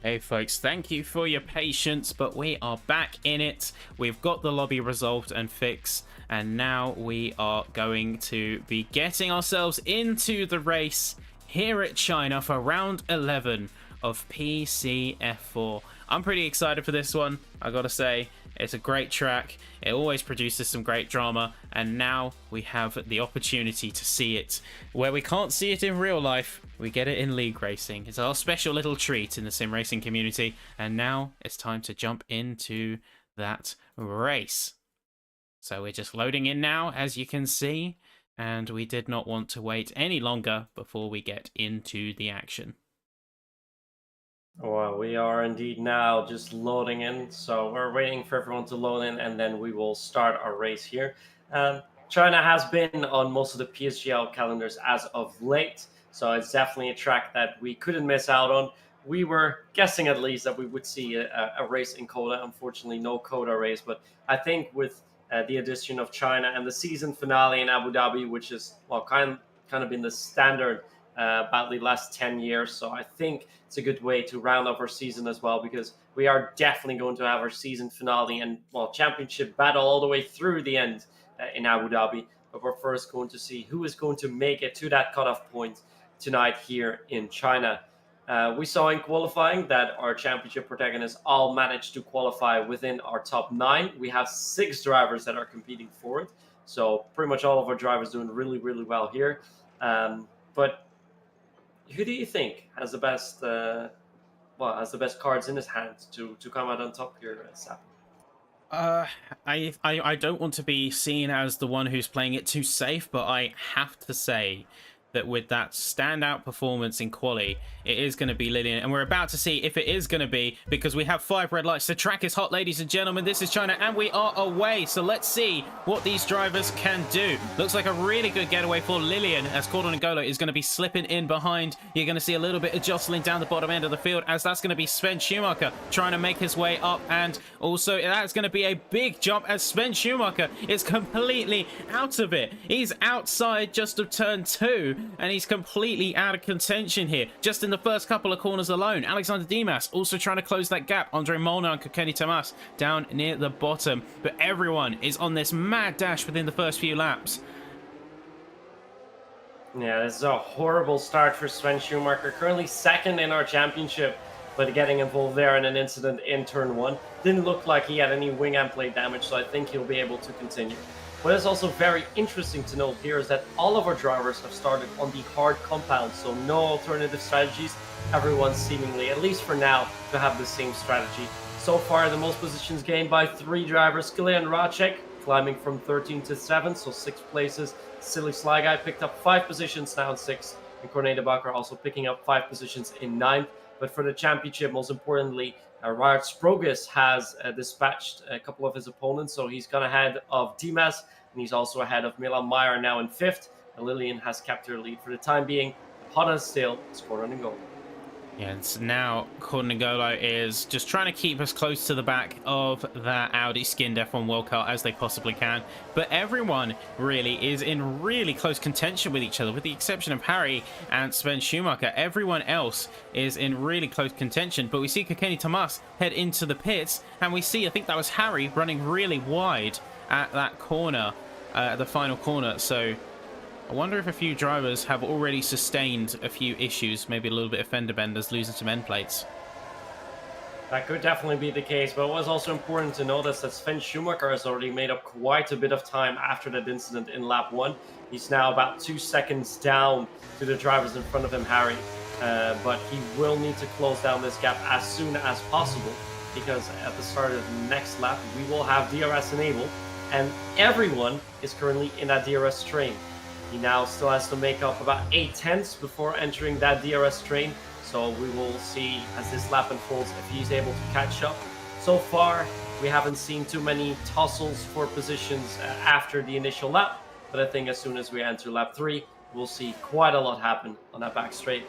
Hey folks, thank you for your patience, but we are back in it. We've got the lobby resolved and fixed, and now we are going to be getting ourselves into the race here at China for round 11 of PCF4. I'm pretty excited for this one, I gotta say. It's a great track, it always produces some great drama, and now we have the opportunity to see it. Where we can't see it in real life, we get it in league racing. It's our special little treat in the sim racing community, and now it's time to jump into that race. So we're just loading in now, as you can see, and we did not want to wait any longer before we get into the action. Well, we are indeed now just loading in. So we're waiting for everyone to load in, and then we will start our race here. China has been on most of the PSGL calendars as of late, so it's definitely a track that we couldn't miss out on. We were guessing at least that we would see a race in Coda. Unfortunately, no Coda race, but I think with the addition of China and the season finale in Abu Dhabi, which is well kind of been the standard about the last 10 years. So I think it's a good way to round off our season as well, because we are definitely going to have our season finale and, well, championship battle all the way through the end in Abu Dhabi. But we're first going to see who is going to make it to that cutoff point tonight here in China. We saw in qualifying that our championship protagonists all managed to qualify within our top 9. We have 6 drivers that are competing for it. So pretty much all of our drivers doing really, really well here. But who do you think has the best, has the best cards in his hand to come out on top here, Sam? I don't want to be seen as the one who's playing it too safe, but I have to say that with that standout performance in quali, it is going to be Lillian, and we're about to see if it is going to be, because we have 5 red lights. The track is hot, ladies and gentlemen. This is China, and we are away. So let's see what these drivers can do. Looks like a really good getaway for Lillian, as Cordon N'Golo is going to be slipping in behind. You're going to see a little bit of jostling down the bottom end of the field, as that's going to be Sven Schumacher trying to make his way up, and also that's going to be a big jump as Sven Schumacher is completely out of it. He's outside just of turn 2, and he's completely out of contention here, just in the first couple of corners alone. Alexander Dimas also trying to close that gap. Andre Molnar and Kokeni Tomas down near the bottom, but everyone is on this mad dash within the first few laps. Yeah, this is a horrible start for Sven Schumacher, currently 2nd in our championship, but getting involved there in an incident in turn 1. Didn't look like he had any wing and plate damage, so I think he'll be able to continue. What is also very interesting to note here is that all of our drivers have started on the hard compound, so no alternative strategies. Everyone seemingly, at least for now, to have the same strategy. So far, the most positions gained by 3 drivers. Kilian Racek climbing from 13 to 7, so 6 places. Silly Sly Guy picked up 5 positions, now in 6th. And Corne de Bakker also picking up 5 positions in 9th. But for the championship, most importantly, Rard Sprogus has dispatched a couple of his opponents, so he's gone ahead of Dimas, and he's also ahead of Milan Meyer now in 5th. And Lillian has kept her lead for the time being. Hot as still, scored on goal. Yeah, and now Cordon N'Golo is just trying to keep us close to the back of that Audi skinned F1 World Cup as they possibly can. But everyone really is in really close contention with each other, with the exception of Harry and Sven Schumacher. Everyone else is in really close contention. But we see Kokeni Tomas head into the pits, and we see, I think that was Harry, running really wide at that corner, the final corner. So I wonder if a few drivers have already sustained a few issues, maybe a little bit of fender benders, losing some end plates. That could definitely be the case, but it was also important to notice that Sven Schumacher has already made up quite a bit of time after that incident in lap 1. He's now about 2 seconds down to the drivers in front of him, Harry. But he will need to close down this gap as soon as possible, because at the start of the next lap, we will have DRS enabled, and everyone is currently in that DRS train. He now still has to make up about 8 tenths before entering that DRS train. So we will see as this lap unfolds if he's able to catch up. So far, we haven't seen too many tussles for positions after the initial lap. But I think as soon as we enter lap 3, we'll see quite a lot happen on that back straight.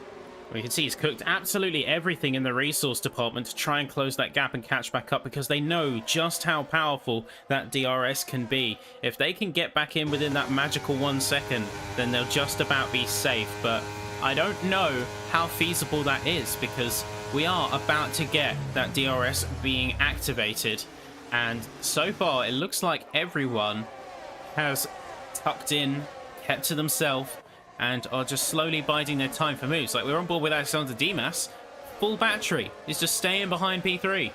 We can see he's cooked absolutely everything in the resource department to try and close that gap and catch back up, because they know just how powerful that DRS can be. If they can get back in within that magical 1 second, then they'll just about be safe. But I don't know how feasible that is, because we are about to get that DRS being activated. And so far, it looks like everyone has tucked in, kept to themselves, and are just slowly biding their time for moves. Like, we're on board with Alexander Dimas. Full battery. He's just staying behind P3.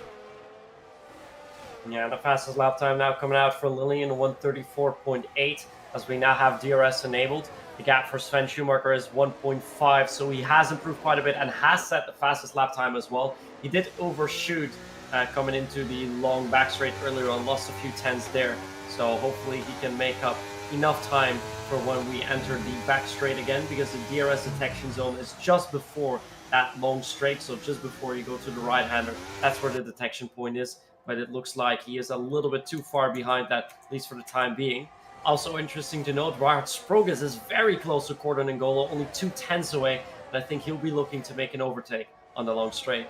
Yeah, the fastest lap time now coming out for Lillian, 134.8, as we now have DRS enabled. The gap for Sven Schumacher is 1.5, so he has improved quite a bit and has set the fastest lap time as well. He did overshoot coming into the long back straight earlier on, lost a few tenths there. So hopefully he can make up enough time for when we enter the back straight again, because the DRS detection zone is just before that long straight, so just before you go to the right-hander. That's where the detection point is, but it looks like he is a little bit too far behind that, at least for the time being. Also interesting to note, Rard Sprogus is very close to Cordon N'Golo, only 2 tenths away, and I think he'll be looking to make an overtake on the long straight.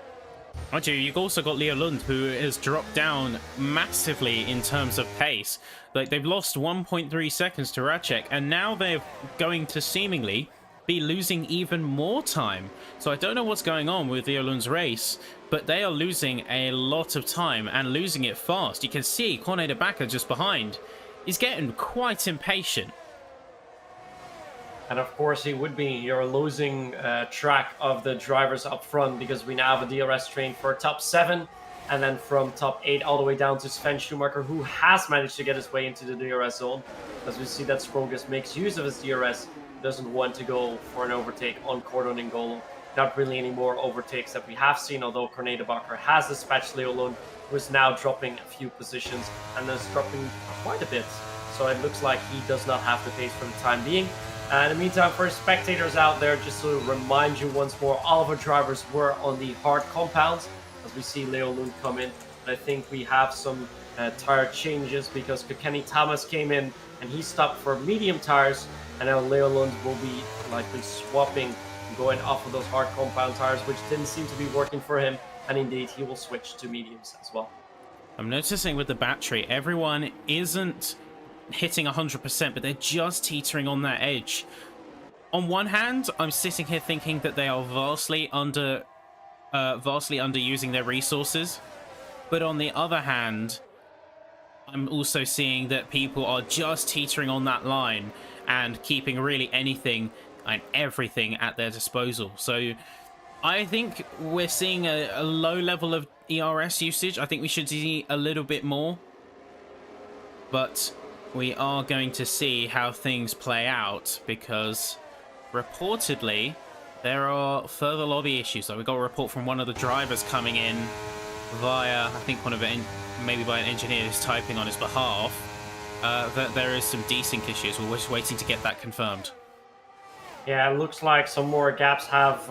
Mind you, you've also got Leo Lund, who has dropped down massively in terms of pace. Like, they've lost 1.3 seconds to Racek, and now they're going to seemingly be losing even more time. So I don't know what's going on with Leo Lund's race, but they are losing a lot of time and losing it fast. You can see Corne de Baca just behind. He's getting quite impatient. And of course he would be. You're losing track of the drivers up front because we now have a DRS train for top 7. And then from top 8 all the way down to Sven Schumacher, who has managed to get his way into the DRS zone. As we see that Sprogus makes use of his DRS, doesn't want to go for an overtake on Cordon and Golo. Not really any more overtakes that we have seen, although Corne de Baca has dispatched Leo Lund, who is now dropping a few positions and is dropping quite a bit. So it looks like he does not have the pace for the time being. In the meantime, for spectators out there, just to remind you once more, all of our drivers were on the hard compounds. As we see Leo Lund come in, I think we have some tire changes because Kenny Thomas came in and he stopped for medium tires, and now Leo Lund will be likely swapping, going off of those hard compound tires, which didn't seem to be working for him, and indeed he will switch to mediums as well. I'm noticing with the battery, everyone isn't hitting 100%, but they're just teetering on that edge. On one hand, I'm sitting here thinking that they are vastly underusing their resources, but on the other hand, I'm also seeing that people are just teetering on that line and keeping really anything and everything at their disposal. So I think we're seeing a low level of ERS usage. I think we should see a little bit more, but we are going to see how things play out because reportedly there are further lobby issues. So we got a report from one of the drivers coming in via, I think maybe by an engineer who's typing on his behalf, that there is some desync issues. We're just waiting to get that confirmed. Yeah, it looks like some more gaps have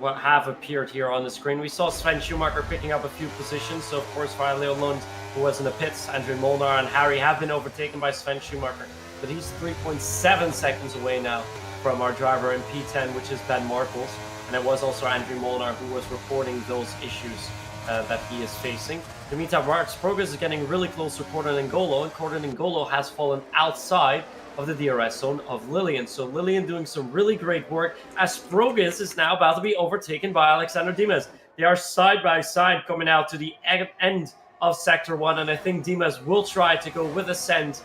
appeared here on the screen. We saw Sven Schumacher picking up a few positions. So of course, via Leo Lund, who was in the pits, Andrew Molnar and Harry have been overtaken by Sven Schumacher. But he's 3.7 seconds away now from our driver in P10, which is Ben Markles. And it was also Andrew Molnar who was reporting those issues that he is facing. In the meantime, Rart Sprogus is getting really close to Cordon and Golo, and Cordon and Golo has fallen outside of the DRS zone of Lillian. So Lillian doing some really great work as Sprogus is now about to be overtaken by Alexander Dimas. They are side by side coming out to the end of Sector 1, and I think Dimas will try to go with Ascent,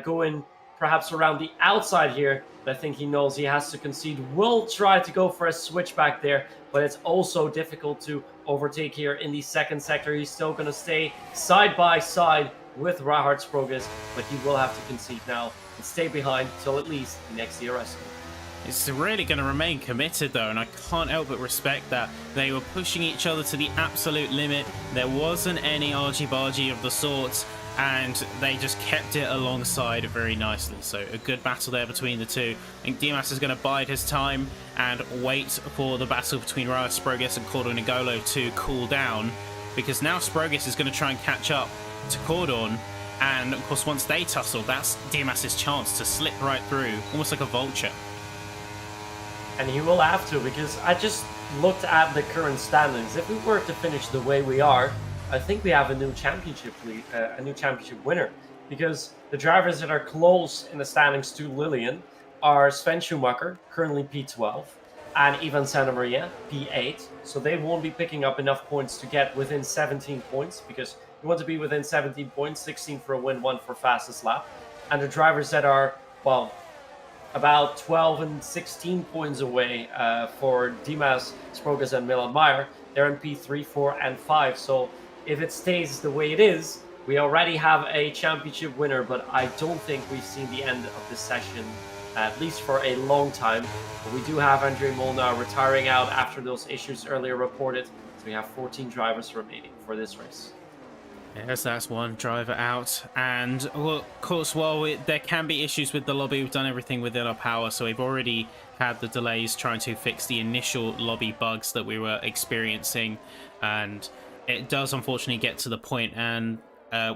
going perhaps around the outside here, but I think he knows he has to concede. Will try to go for a switchback there, but it's also difficult to overtake here in the second sector. He's still going to stay side by side with Rahard Sprogus, but he will have to concede now and stay behind till at least the next DRS. It's really going to remain committed though, and I can't help but respect that. They were pushing each other to the absolute limit. There wasn't any argy-bargy of the sorts, and they just kept it alongside very nicely. So a good battle there between the two. I think Dimas is going to bide his time and wait for the battle between Rahard Sprogus and Cordon Nigolo to cool down, because now Sprogus is going to try and catch up to Cordon. And of course, once they tussle, that's Dimas's chance to slip right through, almost like a vulture. And he will have to, because I just looked at the current standings. If we were to finish the way we are, I think we have a new championship winner, because the drivers that are close in the standings to Lillian are Sven Schumacher, currently P12, and Ivan Santa Maria, P8. So they won't be picking up enough points to get within 17 points, because you want to be within 17 points, 16 for a win, 1 for fastest lap. And the drivers that are, well, about 12 and 16 points away for Dimas, Sprogus, and Milan Meyer, they're in P3, 4, and 5. So if it stays the way it is, we already have a championship winner, but I don't think we've seen the end of this session, at least for a long time. But we do have Andrei Molnar retiring out after those issues earlier reported. So we have 14 drivers remaining for this race. Yes, that's one driver out. And, well, of course, while there can be issues with the lobby, we've done everything within our power. So we've already had the delays trying to fix the initial lobby bugs that we were experiencing. And it does, unfortunately, get to the point and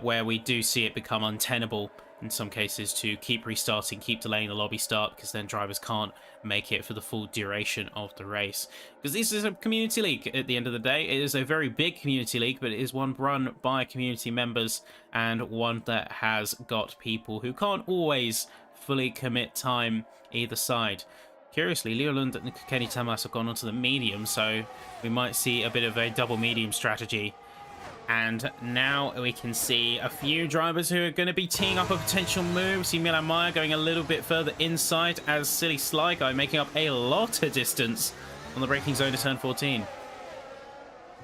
where we do see it become untenable in some cases to keep restarting, keep delaying the lobby start, because then drivers can't make it for the full duration of the race. Because this is a community league at the end of the day. It is a very big community league, but it is one run by community members and one that has got people who can't always fully commit time either side. Curiously, Leoland and Kenny Tamas have gone onto the medium, so we might see a bit of a double medium strategy. And now we can see a few drivers who are going to be teeing up a potential move. See Milan Meyer going a little bit further inside as Silly Sly Guy making up a lot of distance on the braking zone to turn 14.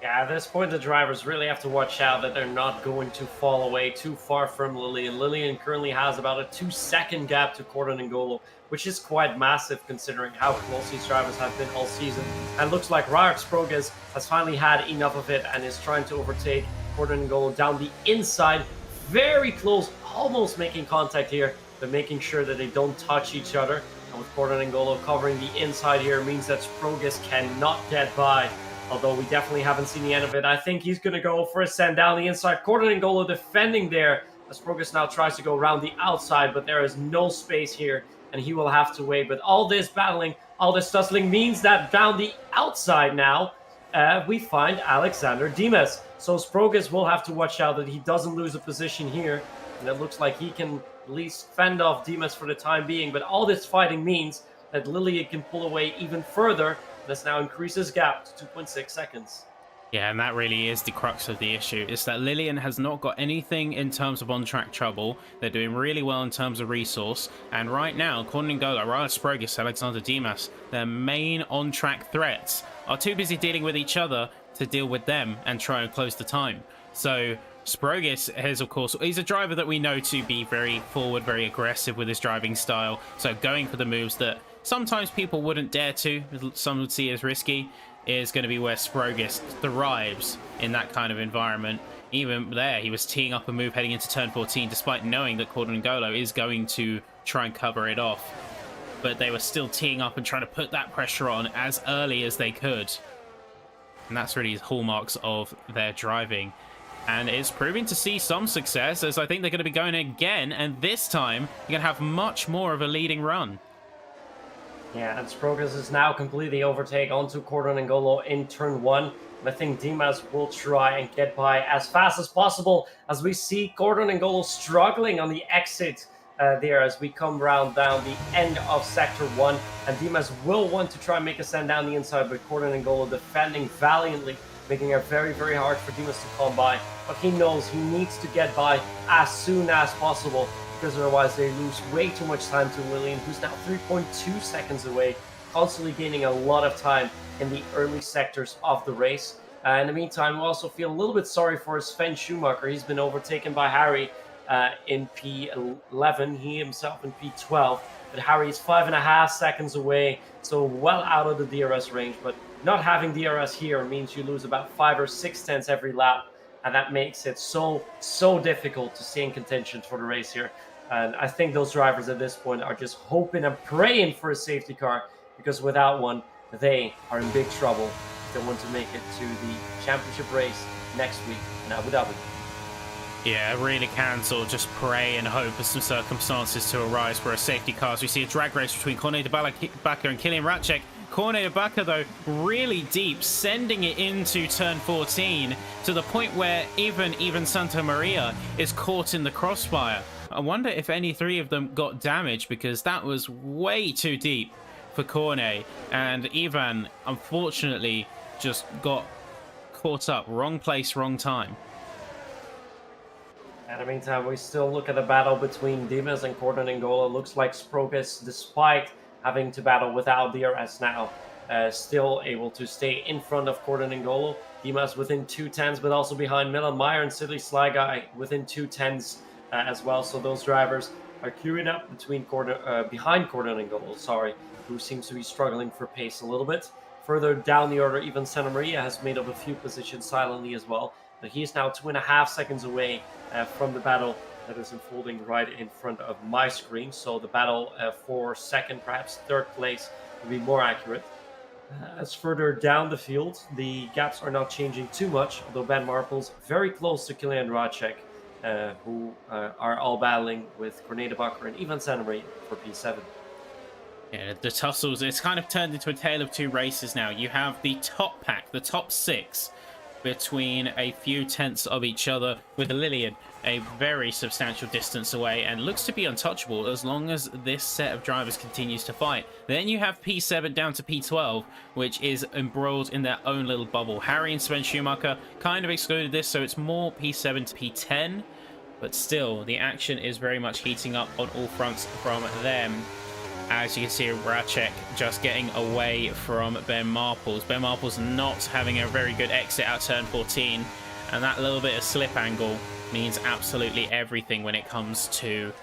Yeah, at this point, the drivers really have to watch out that they're not going to fall away too far from Lillian. Lillian currently has about a 2-second gap to Corden and Golo, which is quite massive considering how close these drivers have been all season. And looks like Rarik Sproges has finally had enough of it and is trying to overtake Corden and Golo down the inside. Very close, almost making contact here, but making sure that they don't touch each other. And with Corden and Golo covering the inside here means that Sproges cannot get by. Although we definitely haven't seen the end of it. I think he's going to go for a send down the inside. Corden and Golo defending there as Sproges now tries to go around the outside, but there is no space here, and he will have to wait. But all this battling, all this tussling means that down the outside now, we find Alexander Dimas. So Sproges will have to watch out that he doesn't lose a position here, and it looks like he can at least fend off Dimas for the time being. But all this fighting means that Lillian can pull away even further. This now increases gap to 2.6 seconds. Yeah, and that really is the crux of the issue. It's that Lillian has not got anything in terms of on-track trouble. They're doing really well in terms of resource. And right now, Corden and Golo, Ryan Sproges, Alexander Dimas, their main on-track threats are too busy dealing with each other to deal with them and try and close the time. So Sproges is, of course, he's a driver that we know to be very forward, very aggressive with his driving style. So going for the moves that sometimes people wouldn't dare to, some would see as risky, is going to be where Sproges thrives in that kind of environment. Even there, he was teeing up a move heading into turn 14, despite knowing that Corden and Golo is going to try and cover it off. But they were still teeing up and trying to put that pressure on as early as they could. And that's really hallmarks of their driving. And it's proving to see some success, as I think they're going to be going again, and this time you're going to have much more of a leading run. Yeah, and Sproges is now completely overtake onto Corden and Golo in turn 1. And I think Dimas will try and get by as fast as possible as we see Corden and Golo struggling on the exit there as we come round down the end of sector 1. And Dimas will want to try and make a send down the inside, but Corden and Golo defending valiantly, making it very, very hard for Dimas to come by. But he knows he needs to get by as soon as possible, because otherwise they lose way too much time to Lillian, who's now 3.2 seconds away, constantly gaining a lot of time in the early sectors of the race. In the meantime, we also feel a little bit sorry for Sven Schumacher. He's been overtaken by Harry in P11, he himself in P12, but Harry is 5.5 seconds away, so well out of the DRS range. But not having DRS here means you lose about 5 or 6 tenths every lap, and that makes it so difficult to stay in contention for the race here. And I think those drivers at this point are just hoping and praying for a safety car, because without one, they are in big trouble if they want to make it to the championship race next week in Abu Dhabi. Yeah, really can sort of just pray and hope for some circumstances to arise for a safety car. As we see a drag race between Corne de Baca and Kilian Ratchek. Corne de Baca, though, really deep, sending it into turn 14 to the point where even Santa Maria is caught in the crossfire. I wonder if any three of them got damaged, because that was way too deep for Corne. And Ivan, unfortunately, just got caught up. Wrong place, wrong time. In the meantime, we still look at the battle between Dimas and Corden and Golo. Looks like Sproges, despite having to battle without DRS now, still able to stay in front of Corden and Golo. Dimas within 2 tenths, but also behind Milan Meyer and Silly Sly Guy within 2 tenths as well. So those drivers are queuing up behind Corden and Golo, who seems to be struggling for pace a little bit. Further down the order, even Santa Maria has made up a few positions silently as well. But he is now 2.5 seconds away from the battle that is unfolding right in front of my screen. So the battle for second, perhaps third place, would be more accurate. As further down the field, the gaps are not changing too much, although Ben Marple's very close to Kilian Ratchek, who are all battling with Corne de Baca and Ivan Santa Maria for P7. Yeah, the tussles, it's kind of turned into a tale of two races now. You have the top pack, the top 6, between a few tenths of each other, with Lillian a very substantial distance away and looks to be untouchable as long as this set of drivers continues to fight. Then you have P7 down to P12, which is embroiled in their own little bubble. Harry and Sven Schumacher kind of excluded this, so it's more P7 to P10, but still the action is very much heating up on all fronts from them. As you can see, Racek just getting away from Ben Marples. Ben Marples not having a very good exit at turn 14, and that little bit of slip angle means absolutely everything when it comes to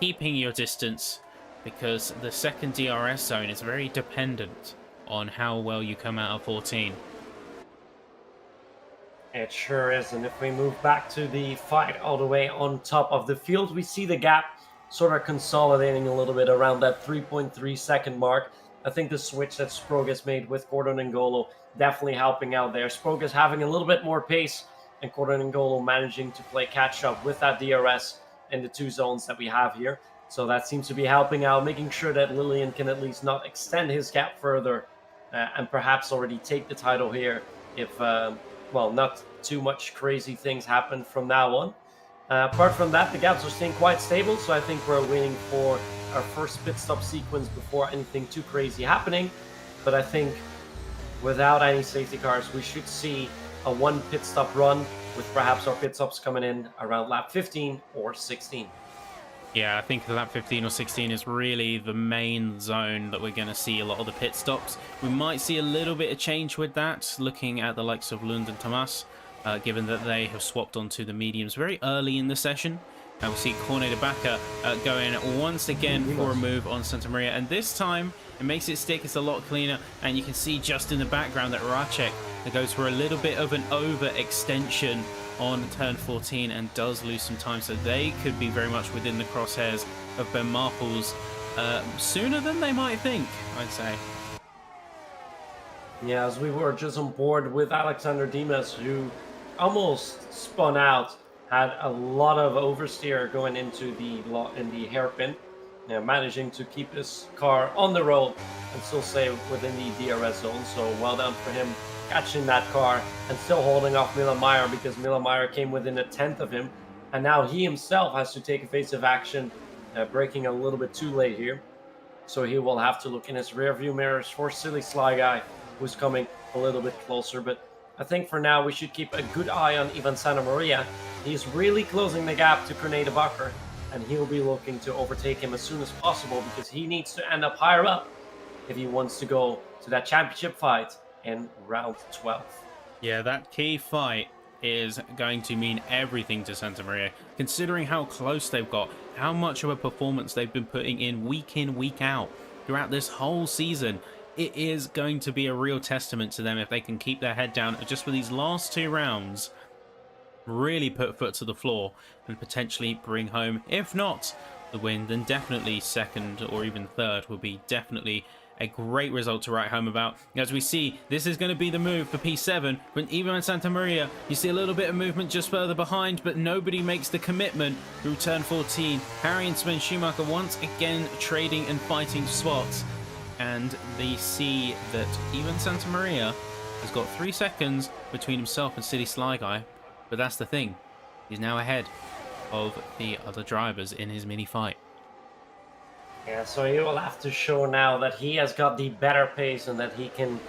keeping your distance, because the second DRS zone is very dependent on how well you come out of 14. It sure is, and if we move back to the fight all the way on top of the field, we see the gap sort of consolidating a little bit around that 3.3 second mark. I think the switch that Sprogas made with Gordon and Golo definitely helping out there. Sprogas having a little bit more pace, and Gordon and Golo managing to play catch up with that DRS in the two zones that we have here. So that seems to be helping out, making sure that Lillian can at least not extend his gap further and perhaps already take the title here if, well, not too much crazy things happen from now on. Apart from that, the gaps are staying quite stable, so I think we're waiting for our first pit stop sequence before anything too crazy happening. But I think without any safety cars, we should see a one pit stop run, with perhaps our pit stops coming in around lap 15 or 16. Yeah, I think lap 15 or 16 is really the main zone that we're going to see a lot of the pit stops. We might see a little bit of change with that, looking at the likes of Lund and Tomas. Given that they have swapped onto the mediums very early in the session. And we see Corne de Baca going once again for a move on Santa Maria. And this time, it makes it stick. It's a lot cleaner. And you can see just in the background that Racek goes for a little bit of an overextension on turn 14 and does lose some time. So they could be very much within the crosshairs of Ben Marples sooner than they might think, I'd say. Yeah, as we were just on board with Alexander Dimas, who almost spun out, had a lot of oversteer going into the hairpin, managing to keep his car on the road and still stay within the DRS zone. So well done for him catching that car and still holding off Milan Meyer, because Milan Meyer came within a tenth of him, and now he himself has to take evasive action, braking a little bit too late here. So he will have to look in his rear view mirrors for Silly Sly Guy, who's coming a little bit closer. But I think for now we should keep a good eye on Ivan Santa Maria. He's really closing the gap to Corne de Baca, and he'll be looking to overtake him as soon as possible, because he needs to end up higher up if he wants to go to that championship fight in round 12. Yeah, that key fight is going to mean everything to Santa Maria, considering how close they've got, how much of a performance they've been putting in, week out, throughout this whole season. It is going to be a real testament to them if they can keep their head down just for these last two rounds, really put foot to the floor and potentially bring home, if not the win, then definitely second or even third will be definitely a great result to write home about. As we see, this is going to be the move for P7. When Ivan Santa Maria, you see a little bit of movement just further behind, but nobody makes the commitment through turn 14. Harry and Sven Schumacher once again trading and fighting spots. And they see that even Santa Maria has got 3 seconds between himself and Silly Sly Guy. But that's the thing. He's now ahead of the other drivers in his mini fight. Yeah, so he will have to show now that he has got the better pace and that he can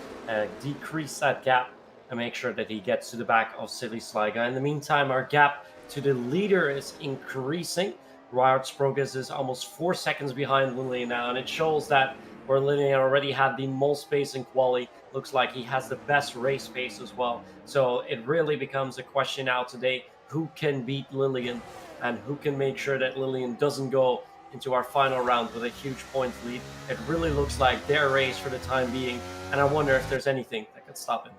decrease that gap and make sure that he gets to the back of Silly Sly Guy. In the meantime, our gap to the leader is increasing. Ryard Sprogas is almost 4 seconds behind Lillian now, and it shows that where Lillian already had the most pace in quali, looks like he has the best race pace as well. So it really becomes a question now today, who can beat Lillian and who can make sure that Lillian doesn't go into our final round with a huge points lead. It really looks like their race for the time being, and I wonder if there's anything that could stop him.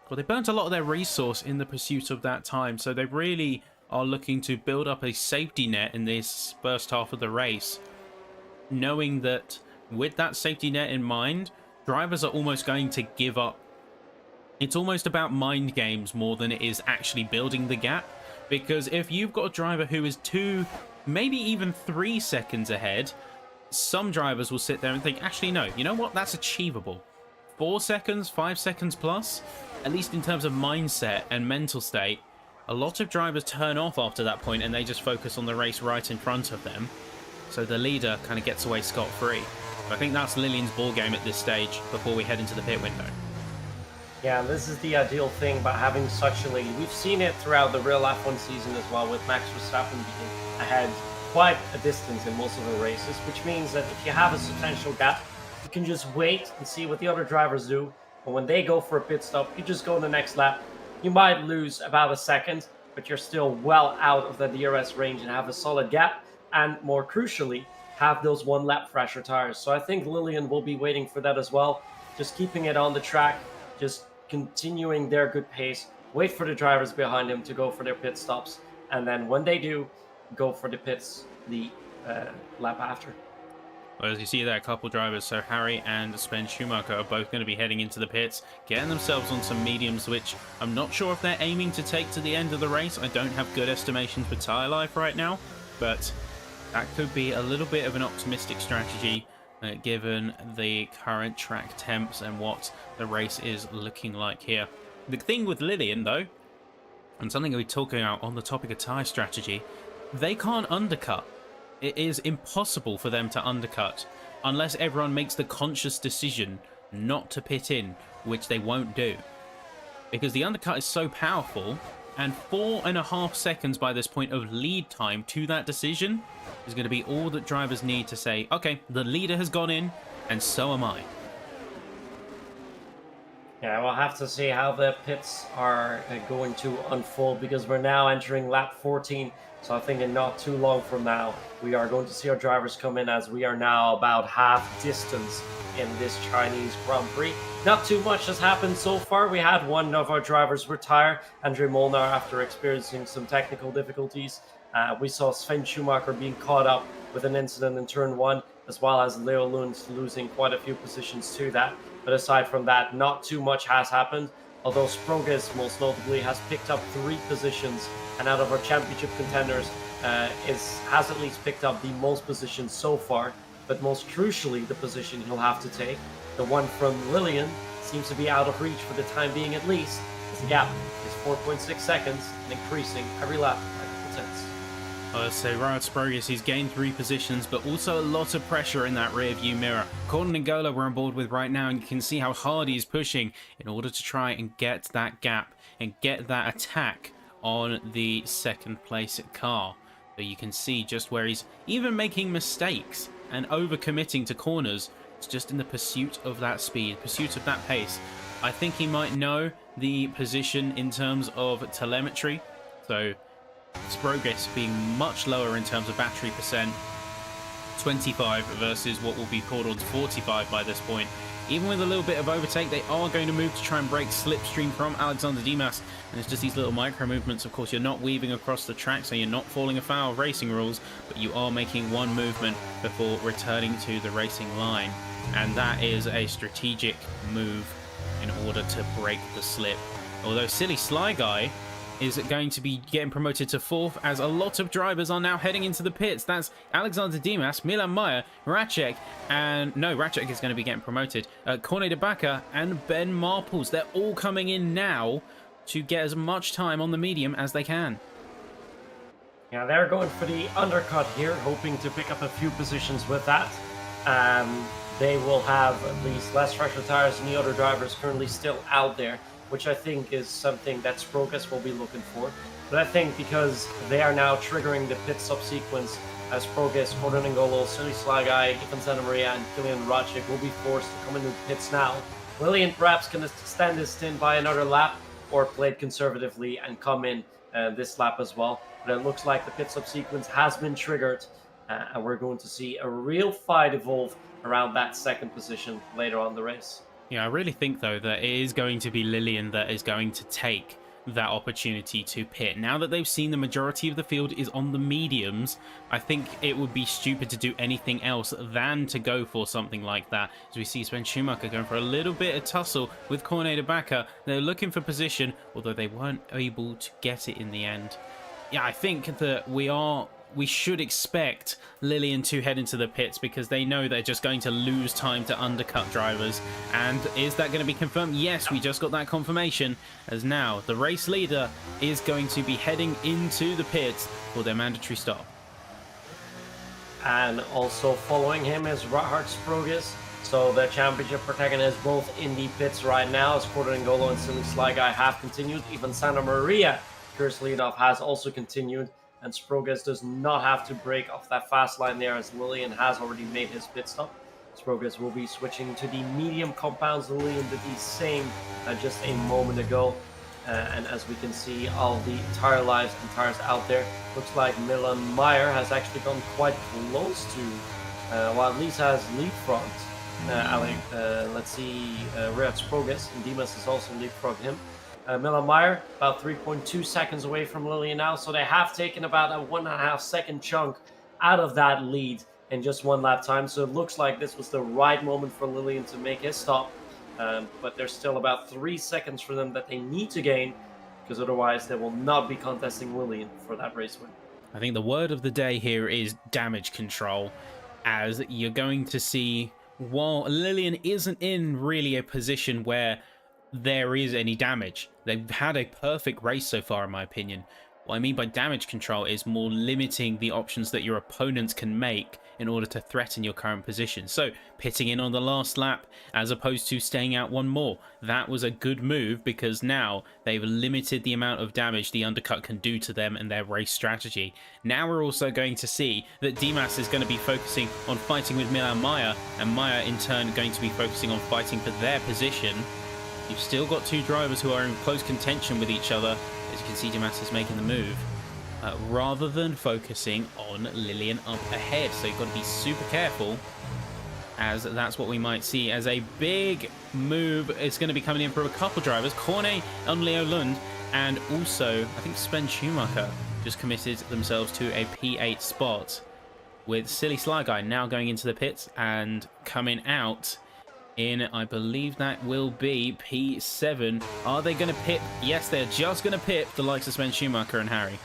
Well, they burnt a lot of their resource in the pursuit of that time, so they really are looking to build up a safety net in this first half of the race, knowing that with that safety net in mind, drivers are almost going to give up. It's almost about mind games more than it is actually building the gap, because if you've got a driver who is 2, maybe even 3 seconds ahead, some drivers will sit there and think, actually no, you know what, that's achievable. 4 seconds, 5 seconds plus, at least in terms of mindset and mental state, a lot of drivers turn off after that point and they just focus on the race right in front of them. So the leader kind of gets away scot-free. I think that's Lilian's ball game at this stage before we head into the pit window. Yeah, this is the ideal thing about having such a lead. We've seen it throughout the real F1 season as well, with Max Verstappen being ahead quite a distance in most of the races, which means that if you have a substantial gap, you can just wait and see what the other drivers do. And when they go for a pit stop, you just go in the next lap. You might lose about a second, but you're still well out of the DRS range and have a solid gap. And more crucially, have those 1 lap fresher tires. So I think Lilian will be waiting for that as well. Just keeping it on the track, just continuing their good pace, wait for the drivers behind him to go for their pit stops, and then when they do, go for the pits the lap after. Well, as you see there, a couple drivers, so Harry and Sven Schumacher, are both going to be heading into the pits, getting themselves on some mediums, which I'm not sure if they're aiming to take to the end of the race. I don't have good estimations for tyre life right now, but that could be a little bit of an optimistic strategy given the current track temps and what the race is looking like here. The thing with Lilian, though, and something we're talking about on the topic of tyre strategy, they can't undercut. It is impossible for them to undercut unless everyone makes the conscious decision not to pit in, which they won't do. Because the undercut is so powerful, and 4.5 seconds by this point of lead time to that decision is going to be all that drivers need to say, okay, the leader has gone in, and so am I. Yeah, we'll have to see how the pits are going to unfold, because we're now entering lap 14. So I think in not too long from now, we are going to see our drivers come in, as we are now about half distance in this Chinese Grand Prix. Not too much has happened so far. We had one of our drivers retire, Andre Molnar, after experiencing some technical difficulties. We saw Sven Schumacher being caught up with an incident in turn 1, as well as Leo Lund losing quite a few positions to that. But aside from that, not too much has happened, although Sprogis most notably has picked up 3 positions, and out of our championship contenders has at least picked up the most positions so far. But most crucially, the position he'll have to take, the one from Lilian, seems to be out of reach for the time being at least, as the gap is 4.6 seconds and increasing every lap by a couple tenths. Let's say Ryan Sprogis, he's gained 3 positions, but also a lot of pressure in that rear view mirror. Gordon and Gola we're on board with right now, and you can see how hard he's pushing in order to try and get that gap and get that attack on the second place car. But you can see just where he's even making mistakes and overcommitting to corners. It's just in the pursuit of that speed, pursuit of that pace. I think he might know the position in terms of telemetry. So Sprogis being much lower in terms of battery percent, 25 versus what will be Cordon's 45 by this point. Even with a little bit of overtake, they are going to move to try and break slipstream from Alexander Dimas. And it's just these little micro movements. Of course, you're not weaving across the track, so you're not falling afoul of racing rules, but you are making one movement before returning to the racing line. And that is a strategic move in order to break the slip. Although Silly Sly Guy is going to be getting promoted to 4th, as a lot of drivers are now heading into the pits. That's Alexander Dimas, Milan Mayer, Ratchek, and no, Ratchek is going to be getting promoted. Corne de Baca and Ben Marples. They're all coming in now to get as much time on the medium as they can. Yeah, they're going for the undercut here, hoping to pick up a few positions with that. They will have at least less fresher tires than the other drivers currently still out there, which I think is something that Sprogis will be looking for. But I think because they are now triggering the pit subsequence, as Sprogis, Gordon N'Golo, Silly Sly Guy, Ivan Santa Maria, and Kilian Radcik will be forced to come into the pits now. Lilian perhaps can extend this stint by another lap, or play it conservatively and come in this lap as well. But it looks like the pit subsequence has been triggered, and we're going to see a real fight evolve around that second position later on in the race. Yeah, I really think, though, that it is going to be Lilian that is going to take that opportunity to pit. Now that they've seen the majority of the field is on the mediums, I think it would be stupid to do anything else than to go for something like that. As we see Sven Schumacher going for a little bit of tussle with Corne de Baca. They're looking for position, although they weren't able to get it in the end. Yeah, I think that we are we should expect Lillian to head into the pits because they know they're just going to lose time to undercut drivers. And is that going to be confirmed? Yes, we just got that confirmation, as now the race leader is going to be heading into the pits for their mandatory stop. And also following him is Rahart Sprogus. So the championship protagonist both in the pits right now, as Ngolo and Silly Sly Guy have continued. Even Santa Maria, curiously enough, has also continued. And Sprogus does not have to break off that fast line there, as Lillian has already made his pit stop. Sprogus will be switching to the medium compounds. Lillian did the same just a moment ago. And as we can see, all the tire lives and tires out there, looks like Milan Meyer has actually gone quite close to, well, at least has leapfrogged. Let's see, Rahart Sprogus, and Dimas has also leapfrogged him. Milan Meyer, about 3.2 seconds away from Lillian now, so they have taken about a 1.5 second chunk out of that lead in just one lap time. So it looks like this was the right moment for Lillian to make his stop. But there's still about 3 seconds for them that they need to gain, because otherwise they will not be contesting Lillian for that race win. I think the word of the day here is damage control, as you're going to see, while Lillian isn't in really a position where there is any damage. They've had a perfect race so far, in my opinion. What I mean by damage control is more limiting the options that your opponents can make in order to threaten your current position. So, pitting in on the last lap as opposed to staying out one more. That was a good move because now they've limited the amount of damage the undercut can do to them and their race strategy. Now we're also going to see that Dimas is going to be focusing on fighting with Milan Meyer, and Meyer in turn going to be focusing on fighting for their position. You've still got two drivers who are in close contention with each other. As you can see, Dimas is making the move, rather than focusing on Lillian up ahead. So you've got to be super careful, as that's what we might see as a big move. It's going to be coming in for a couple drivers, Corne and Leo Lund, and also I think Sven Schumacher just committed themselves to a P8 spot, with Silly Sly Guy now going into the pits and coming out in, I believe that will be P7. Are they going to pit? Yes, they're just going to pit the likes of Sven Schumacher and Harry.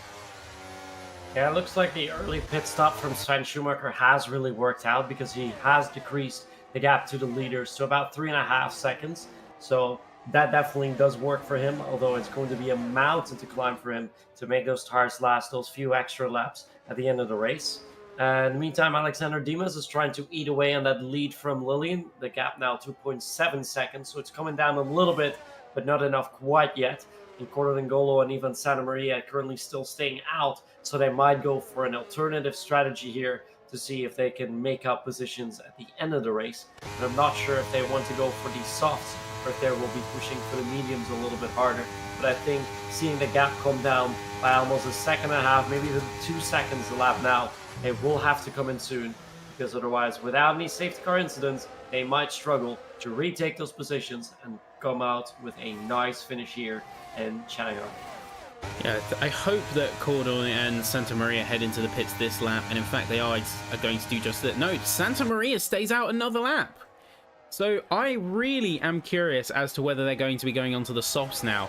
Yeah, it looks like the early pit stop from Sven Schumacher has really worked out, because he has decreased the gap to the leaders to about 3.5 seconds. So that definitely does work for him, although it's going to be a mountain to climb for him to make those tires last those few extra laps at the end of the race. In the meantime, Alexander Dimas is trying to eat away on that lead from Lillian. The gap now 2.7 seconds, so it's coming down a little bit, but not enough quite yet. And Ngolo and even Santa Maria currently still staying out, so they might go for an alternative strategy here to see if they can make up positions at the end of the race. And I'm not sure if they want to go for the softs or if they will be pushing for the mediums a little bit harder. But I think seeing the gap come down by almost 1.5 seconds, maybe even 2 seconds a lap now, they will have to come in soon, because otherwise, without any safety car incidents, they might struggle to retake those positions and come out with a nice finish here in Shanghai. Yeah, I hope that Cordon and Santa Maria head into the pits this lap, and in fact they are going to do just that. No, Santa Maria stays out another lap. So I really am curious as to whether they're going to be going onto the softs now,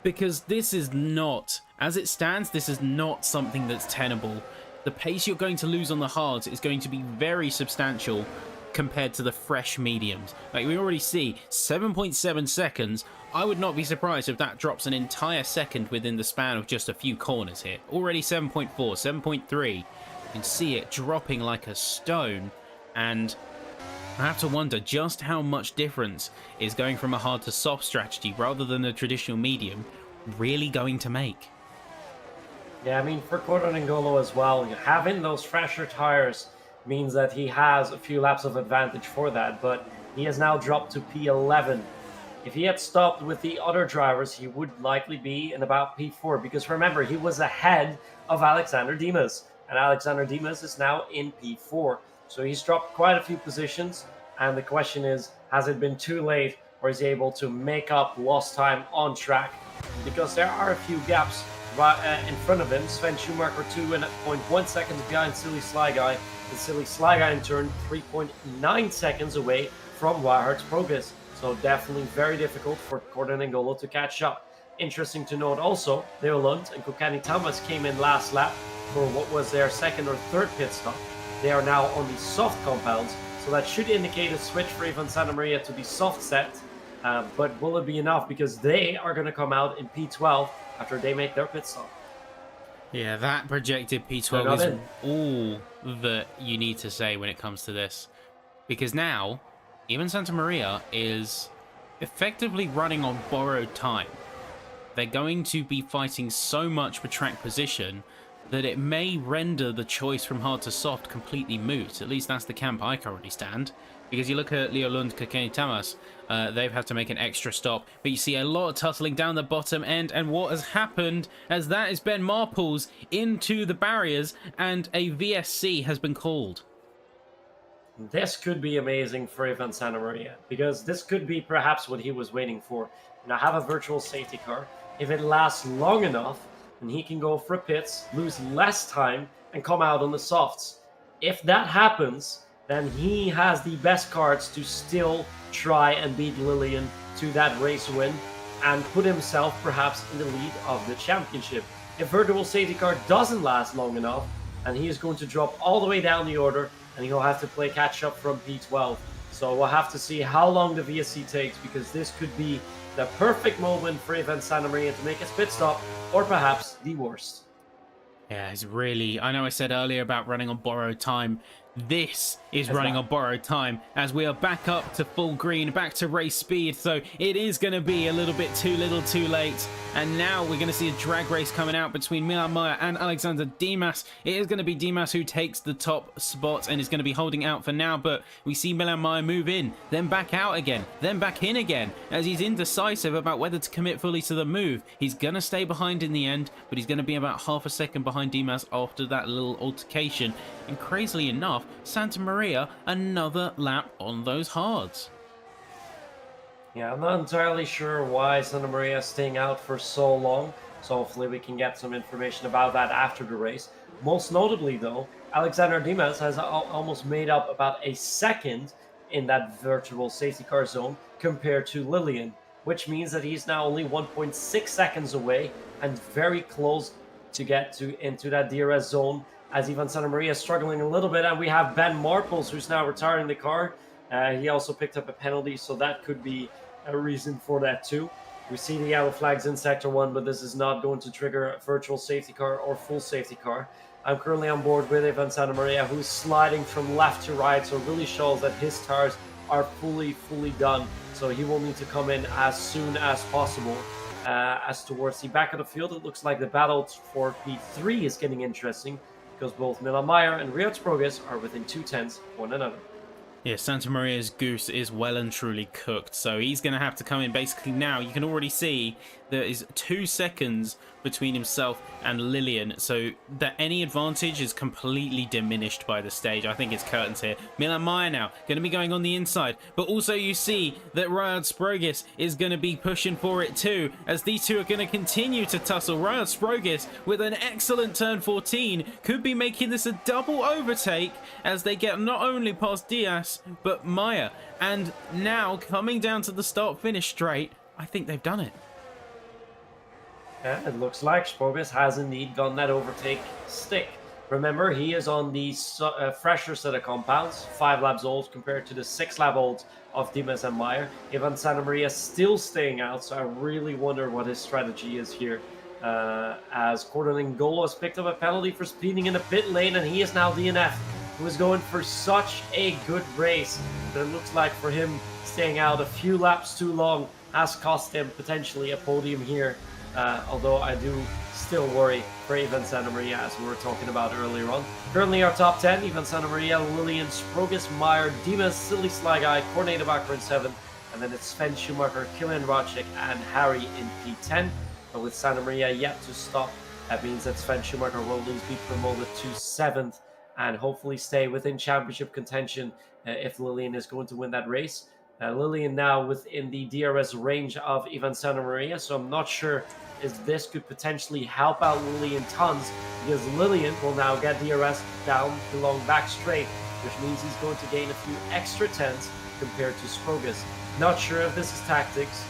because this is not, as it stands, this is not something that's tenable. The pace you're going to lose on the hards is going to be very substantial compared to the fresh mediums. Like we already see, 7.7 seconds. I would not be surprised if that drops an entire second within the span of just a few corners here. Already 7.4, 7.3. You can see it dropping like a stone, and I have to wonder just how much difference is going from a hard to soft strategy rather than a traditional medium really going to make. Yeah, I mean, for Ngolo as well, having those fresher tires means that he has a few laps of advantage for that, but he has now dropped to P11. If he had stopped with the other drivers, he would likely be in about P4, because remember, he was ahead of Alexander Dimas, and Alexander Dimas is now in P4. So he's dropped quite a few positions, and the question is, has it been too late, or is he able to make up lost time on track? Because there are a few gaps in front of him. Sven Schumacher 2.1 seconds behind Silly Sly Guy, and Silly Sly Guy in turn 3.9 seconds away from Rahart Sprogus. So definitely very difficult for Ngolo to catch up. Interesting to note also, Leo Lund and Kokani Thomas came in last lap, for what was their second or third pit stop. They are now on the soft compounds, so that should indicate a switch for Ivan Santa Maria to the soft set. But will it be enough? Because they are going to come out in P12 after they make their pit stop. Yeah, that projected P12 is all that you need to say when it comes to this. Because now, even Santa Maria is effectively running on borrowed time. They're going to be fighting so much for track position that it may render the choice from hard to soft completely moot. At least that's the camp I currently stand. Because you look at Leo Lund, Kakeni Tamas, they've had to make an extra stop. But you see a lot of tussling down the bottom end. And what has happened as that is Ben Marples into the barriers and a VSC has been called. This could be amazing for Ivan Santa Maria, because this could be perhaps what he was waiting for. Now have a virtual safety car. If it lasts long enough, then he can go for pits, lose less time, and come out on the softs. If that happens, then he has the best cards to still try and beat Lillian to that race win and put himself perhaps in the lead of the championship. If virtual safety car doesn't last long enough, and he is going to drop all the way down the order, and he'll have to play catch up from P12. So we'll have to see how long the VSC takes, because this could be the perfect moment for Ivan Santa Maria to make his pit stop, or perhaps the worst. Yeah, it's really... I know I said earlier about running on borrowed time. This is running on borrowed time as we are back up to full green, back to race speed. So it is going to be a little bit too little too late. And now we're going to see a drag race coming out between Milan Meyer and Alexander Dimas. It is going to be Dimas who takes the top spot and is going to be holding out for now. But we see Milan Meyer move in, then back out again, then back in again as he's indecisive about whether to commit fully to the move. He's going to stay behind in the end, but he's going to be about half a second behind Dimas after that little altercation. And crazily enough, Santa Maria another lap on those hards. Yeah, I'm not entirely sure why Santa Maria is staying out for so long, so hopefully we can get some information about that after the race. Most notably though, Alexander Dimas has almost made up about a second in that virtual safety car zone compared to Lillian, which means that he's now only 1.6 seconds away and very close to get into that DRS zone, as Ivan Santa Maria is struggling a little bit. And we have Ben Marples, who's now retiring the car. He also picked up a penalty, so that could be a reason for that too. We see the yellow flags in Sector 1, but this is not going to trigger a virtual safety car or full safety car. I'm currently on board with Ivan Santa Maria, who's sliding from left to right, so it really shows that his tires are fully done. So he will need to come in as soon as possible. As towards the back of the field, it looks like the battle for P3 is getting interesting, because both Milan Meyer and Riyad Sprogis are within 2/10 of one another. Yeah, Santa Maria's goose is well and truly cooked, so he's going to have to come in basically now. You can already see there is 2 seconds between himself and Lillian, so that any advantage is completely diminished by the stage. I think it's curtains here. Milan Meyer now going to be going on the inside, but also you see that Riyad Sprogis is going to be pushing for it too, as these two are going to continue to tussle. Riyad Sprogis with an excellent turn 14 could be making this a double overtake as they get not only past Diaz but Meyer, and now coming down to the start finish straight. I think they've done it. Yeah, it looks like Sprogis has indeed gotten that overtake stick. Remember, he is on the fresher set of compounds, 5 laps old compared to the 6 lap olds of Dimas and Meyer. Ivan Santa Maria still staying out, so I really wonder what his strategy is here. As Cordon Ngolo has picked up a penalty for speeding in the pit lane, and he is now DNF, who is going for such a good race. But it looks like for him, staying out a few laps too long has cost him potentially a podium here. Although I do still worry for Ivan Santa Maria, as we were talking about earlier on. Currently our top 10, Ivan Santa Maria, Lillian, Sprogis, Meyer, Dimas, Silly Sly Guy, Corne de Bakker in 7, and then it's Sven Schumacher, Kilian Racek, and Harry in P10. But with Santa Maria yet to stop, that means that Sven Schumacher will at least be promoted to 7th and hopefully stay within championship contention if Lillian is going to win that race. Lillian now within the DRS range of Ivan Santa Maria, so I'm not sure if this could potentially help out Lillian tons, because Lillian will now get DRS down the long back straight, which means he's going to gain a few extra tenths compared to Sprogis. Not sure if this is tactics,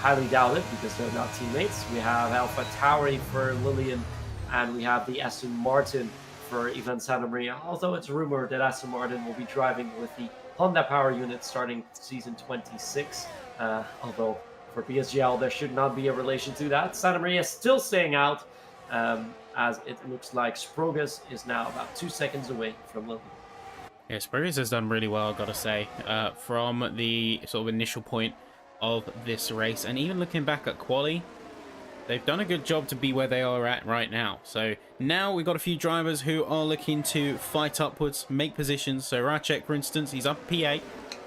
highly doubt it, because they're not teammates. We have Alpha Tauri for Lillian and we have the Aston Martin for Ivan Santamaria, although it's rumored that Aston Martin will be driving with the Honda power unit starting season 26, although for PSGL there should not be a relation to that. Santamaria is still staying out, as it looks like Sprogus is now about 2 seconds away from Lillian. Yeah, Sprogus has done really well, I've got to say, from the sort of initial point of this race. And even looking back at quali, they've done a good job to be where they are at right now. So now we've got a few drivers who are looking to fight upwards, make positions. So Racek, for instance, he's up P8,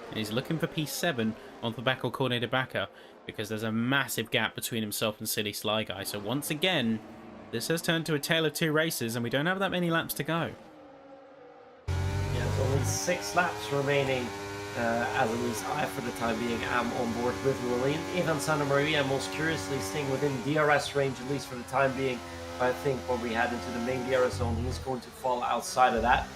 and he's looking for P7 on the back of Cornet de Baca, because there's a massive gap between himself and Silly Sly Guy. So once again, this has turned to a tale of two races, and we don't have that many laps to go. Yeah, only 6 laps remaining, as at least I, for the time being, am on board with Lillian. Ivan Santamaria, most curiously, staying within DRS range, at least for the time being. But I think when we head into the main DRS zone, he's going to fall outside of that.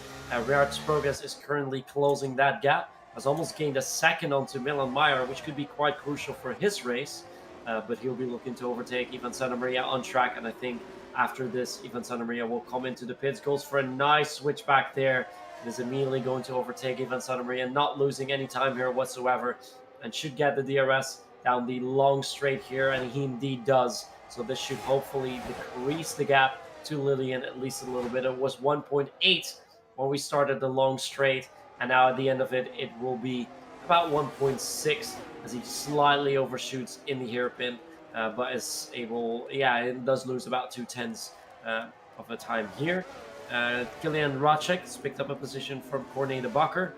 Richard Sprogus is currently closing that gap, has almost gained a second onto Milan Meyer, which could be quite crucial for his race. But he'll be looking to overtake Ivan Santamaria on track, and I think after this, Ivan Santamaria will come into the pits, goes for a nice switch back there, and is immediately going to overtake Ivan Santamaria, not losing any time here whatsoever, and should get the DRS down the long straight here, and he indeed does. So this should hopefully decrease the gap to Lillian at least a little bit. It was 1.8 when we started the long straight, and now at the end of it, it will be about 1.6 as he slightly overshoots in the hairpin. But is able, yeah, it does lose about 2/10 of a time here. Kilian Racek has picked up a position from Cornet de Baca,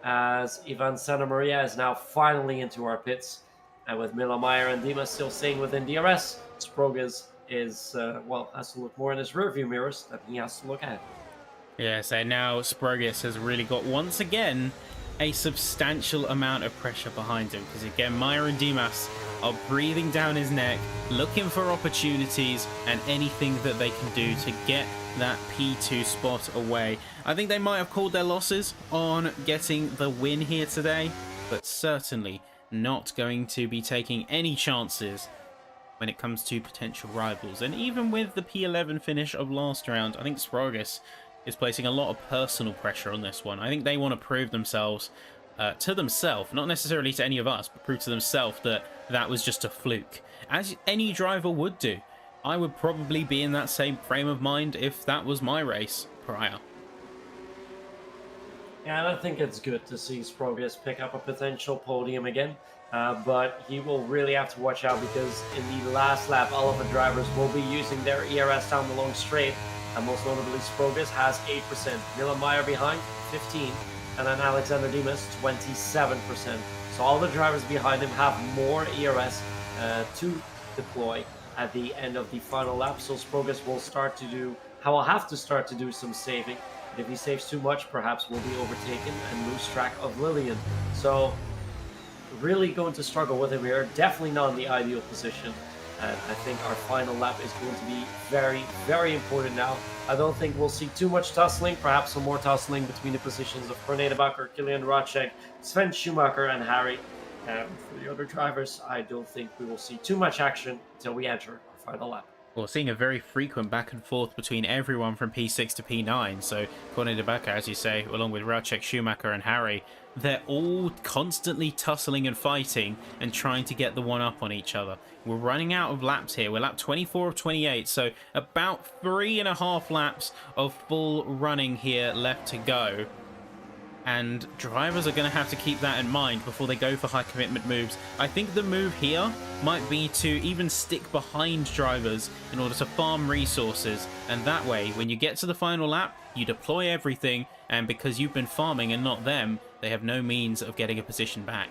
as Ivan Santamaria is now finally into our pits. And with Milan Meyer and Dimas still staying within DRS, Sprogus is, well, has to look more in his rearview mirrors than he has to look ahead. Yeah, so now Sprogus has really got, once again, a substantial amount of pressure behind him, because again, Meyer and Dimas are breathing down his neck, looking for opportunities and anything that they can do to get that P2 spot away. I think they might have called their losses on getting the win here today, but certainly not going to be taking any chances when it comes to potential rivals. And even with the P11 finish of last round, I think Sprogus is placing a lot of personal pressure on this one. I think they want to prove themselves to themselves, not necessarily to any of us, but prove to themselves that that was just a fluke, as any driver would do. I would probably be in that same frame of mind if that was my race prior. Yeah, and I think it's good to see Sprogus pick up a potential podium again, but he will really have to watch out, because in the last lap, all of the drivers will be using their ERS down the long straight, and most notably Sprogus has 8%, Milan Meyer behind 15%, and then Alexander Dimas 27%. So all the drivers behind him have more ERS to deploy at the end of the final lap. So Sprogus will have to start to do some saving. If he saves too much, perhaps will be overtaken and lose track of Lillian. So really going to struggle with him here. Definitely not in the ideal position. And I think our final lap is going to be very, very important now. I don't think we'll see too much tussling. Perhaps some more tussling between the positions of Cornet de Baca, Kilian Racek, Sven Schumacher, and Harry. For the other drivers, I don't think we will see too much action until we enter our final lap. Well, seeing a very frequent back and forth between everyone from P6 to P9. So Cornet de Baca, as you say, along with Racek, Schumacher, and Harry, they're all constantly tussling and fighting and trying to get the one up on each other. We're running out of laps here. We're lap 24 of 28, so about 3.5 laps of full running here left to go. And drivers are going to have to keep that in mind before they go for high commitment moves. I think the move here might be to even stick behind drivers in order to farm resources. And that way, when you get to the final lap, you deploy everything. And because you've been farming and not them, they have no means of getting a position back.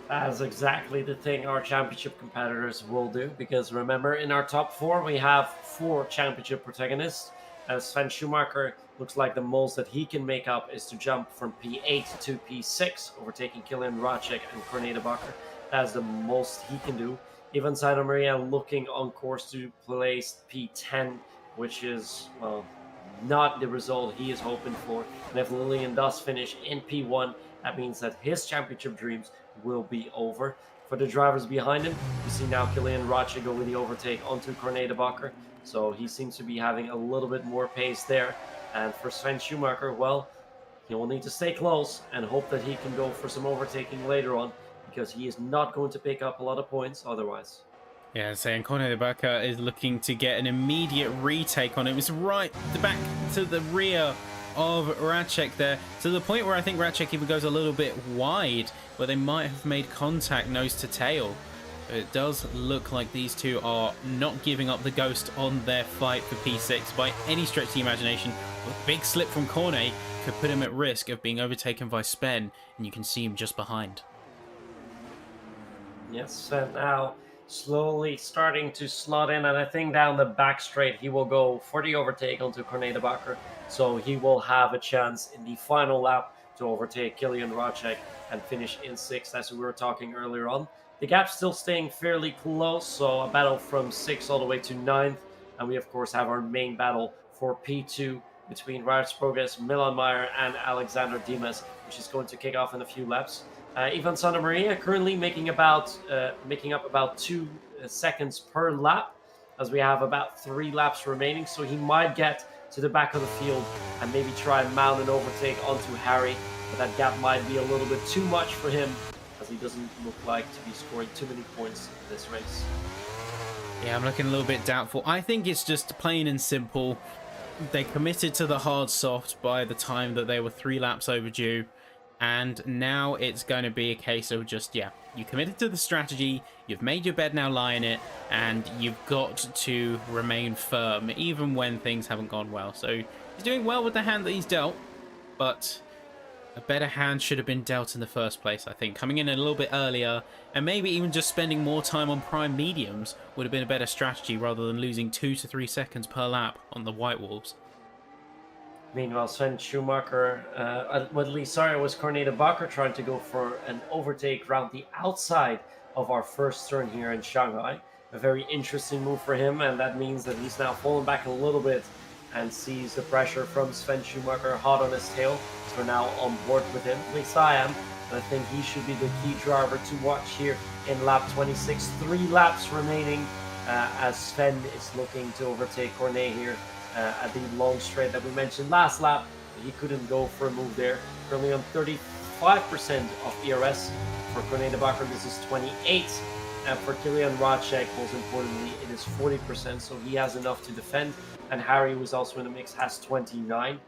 That's exactly the thing our championship competitors will do. Because remember, in our top 4, we have 4 championship protagonists. Sven Schumacher looks like the most that he can make up is to jump from P8 to P6, overtaking Kilian Racek and Cornet de Baca. That's the most he can do. Ivan Santamaria looking on course to place P10, which is, well, not the result he is hoping for. And if Lillian does finish in P1, that means that his championship dreams will be over. for the drivers behind him. You see now Kilian Rache go with the overtake onto Corné de Bakker. So he seems to be having a little bit more pace there. And for Sven Schumacher, well, he will need to stay close and hope that he can go for some overtaking later on, because he is not going to pick up a lot of points otherwise. Yeah, saying Corné de Bakker is looking to get an immediate retake on him. It's right back to the rear of Radchek there, to the point where I think Radchek even goes a little bit wide, where they might have made contact nose to tail. But it does look like these two are not giving up the ghost on their fight for P6 by any stretch of the imagination. A big slip from Corné could put him at risk of being overtaken by Sven, and you can see him just behind. Yes, Sven now slowly starting to slot in, and I think down the back straight he will go for the overtake onto Corné de Bakker, so he will have a chance in the final lap to overtake Kilian Rache and finish in 6th, as we were talking earlier on. The gap's still staying fairly close, so a battle from 6th all the way to 9th, and we of course have our main battle for P2 between Riders Progress, Milan Meyer and Alexander Dimas, which is going to kick off in a few laps. Ivan Santa Maria currently making up about 2 seconds per lap, as we have about 3 laps remaining, so he might get to the back of the field and maybe try and mount an overtake onto Harry, but that gap might be a little bit too much for him, as he doesn't look like to be scoring too many points in this race. Yeah, I'm looking a little bit doubtful. I think it's just plain and simple. They committed to the hard soft by the time that they were 3 laps overdue. And now it's going to be a case of just, yeah, you committed to the strategy, you've made your bed, now lie in it, and you've got to remain firm, even when things haven't gone well. So he's doing well with the hand that he's dealt, but a better hand should have been dealt in the first place, I think. Coming in a little bit earlier, and maybe even just spending more time on prime mediums would have been a better strategy, rather than losing 2 to 3 seconds per lap on the White Wolves. Meanwhile, Sven Schumacher, it was Corné de Bakker trying to go for an overtake round the outside of our first turn here in Shanghai. A very interesting move for him, and that means that he's now fallen back a little bit and sees the pressure from Sven Schumacher hot on his tail. So we're now on board with him. At least I am. And I think he should be the key driver to watch here in lap 26. 3 laps remaining as Sven is looking to overtake Corné here. At the long straight that we mentioned last lap. He couldn't go for a move there. Currently on 35% of ERS. For Corné de Bakker, this is 28. And for Kilian Rache, most importantly, it is 40%, so he has enough to defend. And Harry, who's also in the mix, has 29.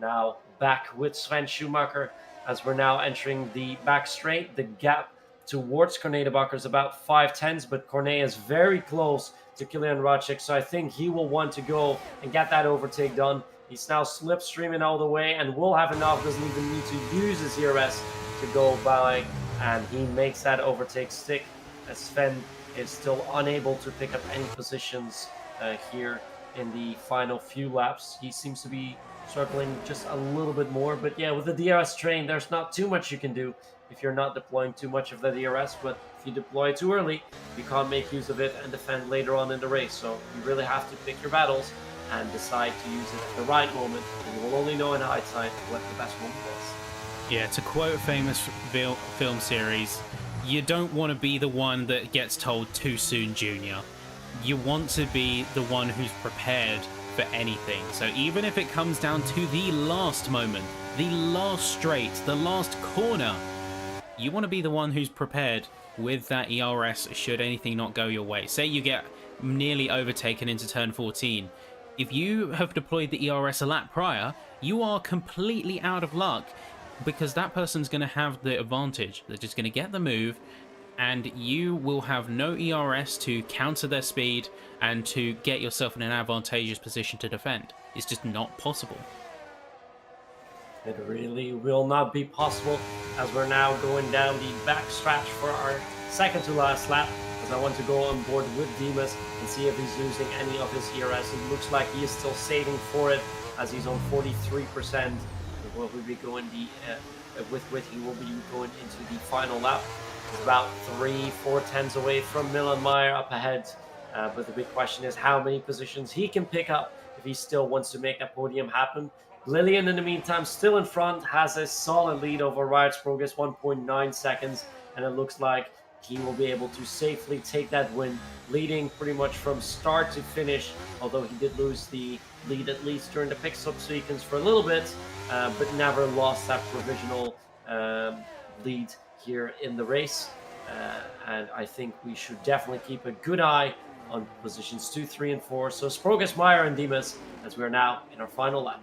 Now back with Sven Schumacher, as we're now entering the back straight. The gap towards Corné de Bakker is about 5/10, but Corné is very close to Kilian Rache, so I think he will want to go and get that overtake done. He's now slipstreaming all the way and will have enough, doesn't even need to use his ERS to go by, and he makes that overtake stick, as Sven is still unable to pick up any positions here in the final few laps. He seems to be struggling just a little bit more, but yeah, with the DRS train, there's not too much you can do if you're not deploying too much of the DRS, but if you deploy too early, you can't make use of it and defend later on in the race. So you really have to pick your battles and decide to use it at the right moment, and you will only know in hindsight what the best moment is. Yeah, to quote a famous film series, you don't want to be the one that gets told too soon, Junior. You want to be the one who's prepared for anything. So even if it comes down to the last moment, the last straight, the last corner, you want to be the one who's prepared with that ERS should anything not go your way. Say you get nearly overtaken into turn 14. If you have deployed the ERS a lap prior, you are completely out of luck, because that person's going to have the advantage. They're just going to get the move, and you will have no ERS to counter their speed and to get yourself in an advantageous position to defend. It's just not possible. It really will not be possible, as we're now going down the back stretch for our second to last lap, as I want to go on board with Dimas and see if he's losing any of his ERS. It looks like he is still saving for it, as he's on 43%. Will we be going he will be going into the final lap. He's about 3-4 tenths away from Milan Meyer up ahead, but the big question is how many positions he can pick up if he still wants to make that podium happen. Lillian, in the meantime, still in front, has a solid lead over Riot's Progress, 1.9 seconds, and it looks like he will be able to safely take that win, leading pretty much from start to finish, although he did lose the lead at least during the pit-stop sequence for a little bit, but never lost that provisional lead here in the race. And I think we should definitely keep a good eye on positions 2, 3, and 4. So Sprogus, Meyer, and Dimas, as we are now in our final lap.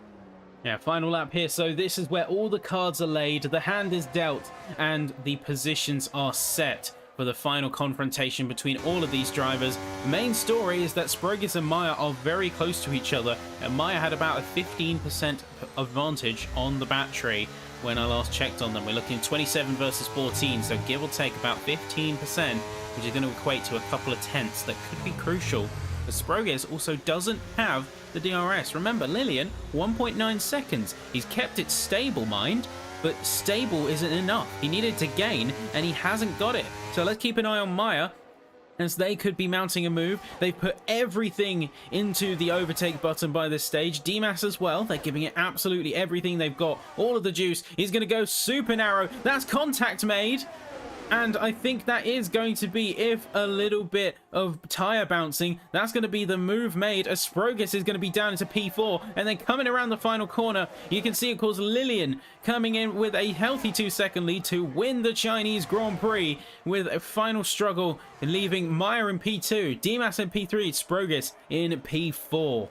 Yeah, final lap here. So this is where all the cards are laid, the hand is dealt, and the positions are set for the final confrontation between all of these drivers. The main story is that Sprogus and Meyer are very close to each other, and Meyer had about a 15% advantage on the battery when I last checked on them. We're looking 27 versus 14, so give or take about 15%, which is going to equate to a couple of tenths that could be crucial. But Sprogus also doesn't have the DRS. Remember, Lillian, 1.9 seconds. He's kept it stable, mind, but stable isn't enough. He needed to gain, and he hasn't got it. So let's keep an eye on Meyer, as they could be mounting a move. They've put everything into the overtake button by this stage. Dimas as well. They're giving it absolutely everything they've got. All of the juice. He's going to go super narrow. That's contact made. And I think that is going to be, if a little bit of tyre bouncing, that's going to be the move made, as Sprogus is going to be down into P4. And then coming around the final corner, you can see, of course, Lillian coming in with a healthy 2-second lead to win the Chinese Grand Prix, with a final struggle leaving Meyer in P2, Dimas in P3, Sprogus in P4.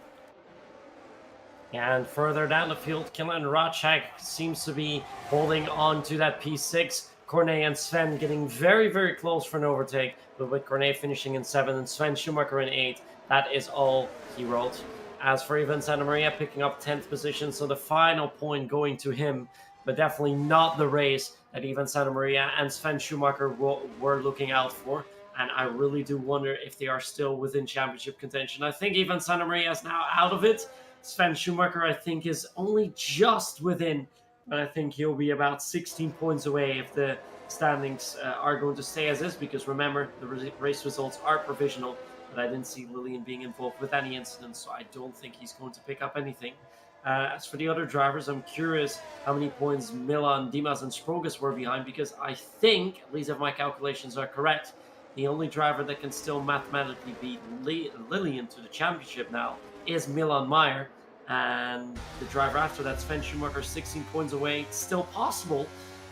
And further down the field, Killian Racek seems to be holding on to that P6. Cornet and Sven getting very, very close for an overtake, but with Cornet finishing in 7 and Sven Schumacher in 8, that is all he wrote. As for Ivan Santamaria picking up 10th position, so the final point going to him, but definitely not the race that Ivan Santamaria and Sven Schumacher were looking out for. And I really do wonder if they are still within championship contention. I think Ivan Santamaria is now out of it. Sven Schumacher, I think, is only just within, but I think he'll be about 16 points away if the standings are going to stay as is, because remember, the race results are provisional, but I didn't see Lillian being involved with any incidents, so I don't think he's going to pick up anything. As for the other drivers, I'm curious how many points Milan, Dimas, and Sprogus were behind, because I think, at least if my calculations are correct, the only driver that can still mathematically beat Lillian to the championship now is Milan Meyer. And the driver after that, Sven Schumacher, 16 points away. It's still possible,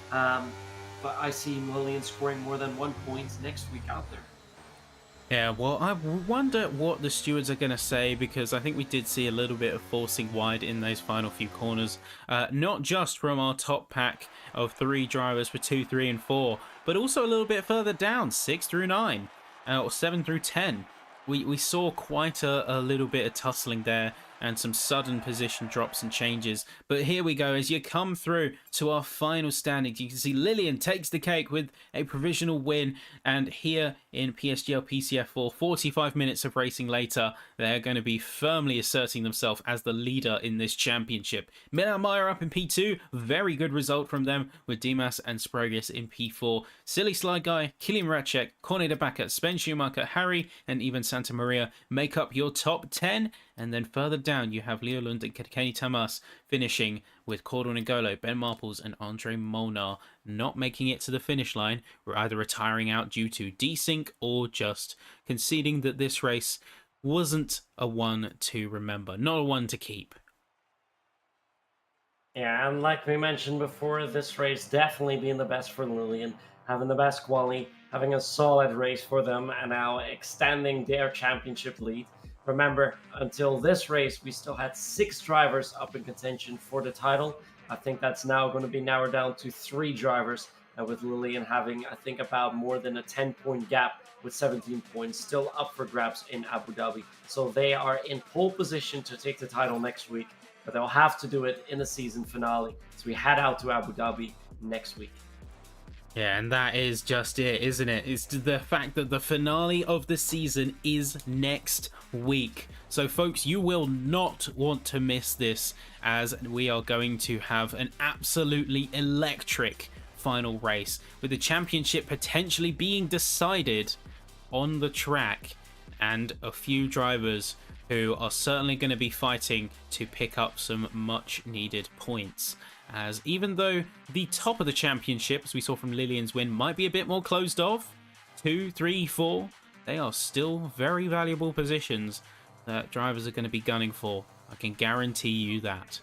but I see Lillian scoring more than 1 point next week out there. Yeah, well, I wonder what the stewards are going to say, because I think we did see a little bit of forcing wide in those final few corners. Not just from our top pack of 3 drivers for 2, 3, and 4, but also a little bit further down, 6 through 9, or 7 through 10. We saw quite a little bit of tussling there, and some sudden position drops and changes. But here we go, as you come through to our final standings, you can see Lillian takes the cake with a provisional win, and here in PSGL PCF4, 45 minutes of racing later, they're going to be firmly asserting themselves as the leader in this championship. Milan Meyer up in P2, very good result from them, with Dimas and Sprogus in P4. Silly Slide Guy, Killian Racek, Corne de Backer, Sven Schumacher, Harry, and Ivan Santamaria make up your top 10, and then further down you have Leo Lund and Kenny Tamas finishing, with Cordon N'Golo, Ben Marples, and Andre Molnar not making it to the finish line, either retiring out due to desync or just conceding that this race wasn't a one to remember, not a one to keep. Yeah, and like we mentioned before, this race definitely being the best for Lillian, having the best quali, having a solid race for them, and now extending their championship lead. Remember, until this race, we still had 6 drivers up in contention for the title. I think that's now going to be narrowed down to 3 drivers, with Lillian having, I think, about more than a 10-point gap with 17 points still up for grabs in Abu Dhabi. So they are in pole position to take the title next week, but they'll have to do it in the season finale. So we head out to Abu Dhabi next week. Yeah, and that is just it, isn't it? It's the fact that the finale of the season is next week. So folks, you will not want to miss this, as we are going to have an absolutely electric final race, with the championship potentially being decided on the track, and a few drivers who are certainly going to be fighting to pick up some much needed points. As even though the top of the championship, as we saw from Lillian's win, might be a bit more closed off, 2, 3, 4, they are still very valuable positions that drivers are going to be gunning for. I can guarantee you that.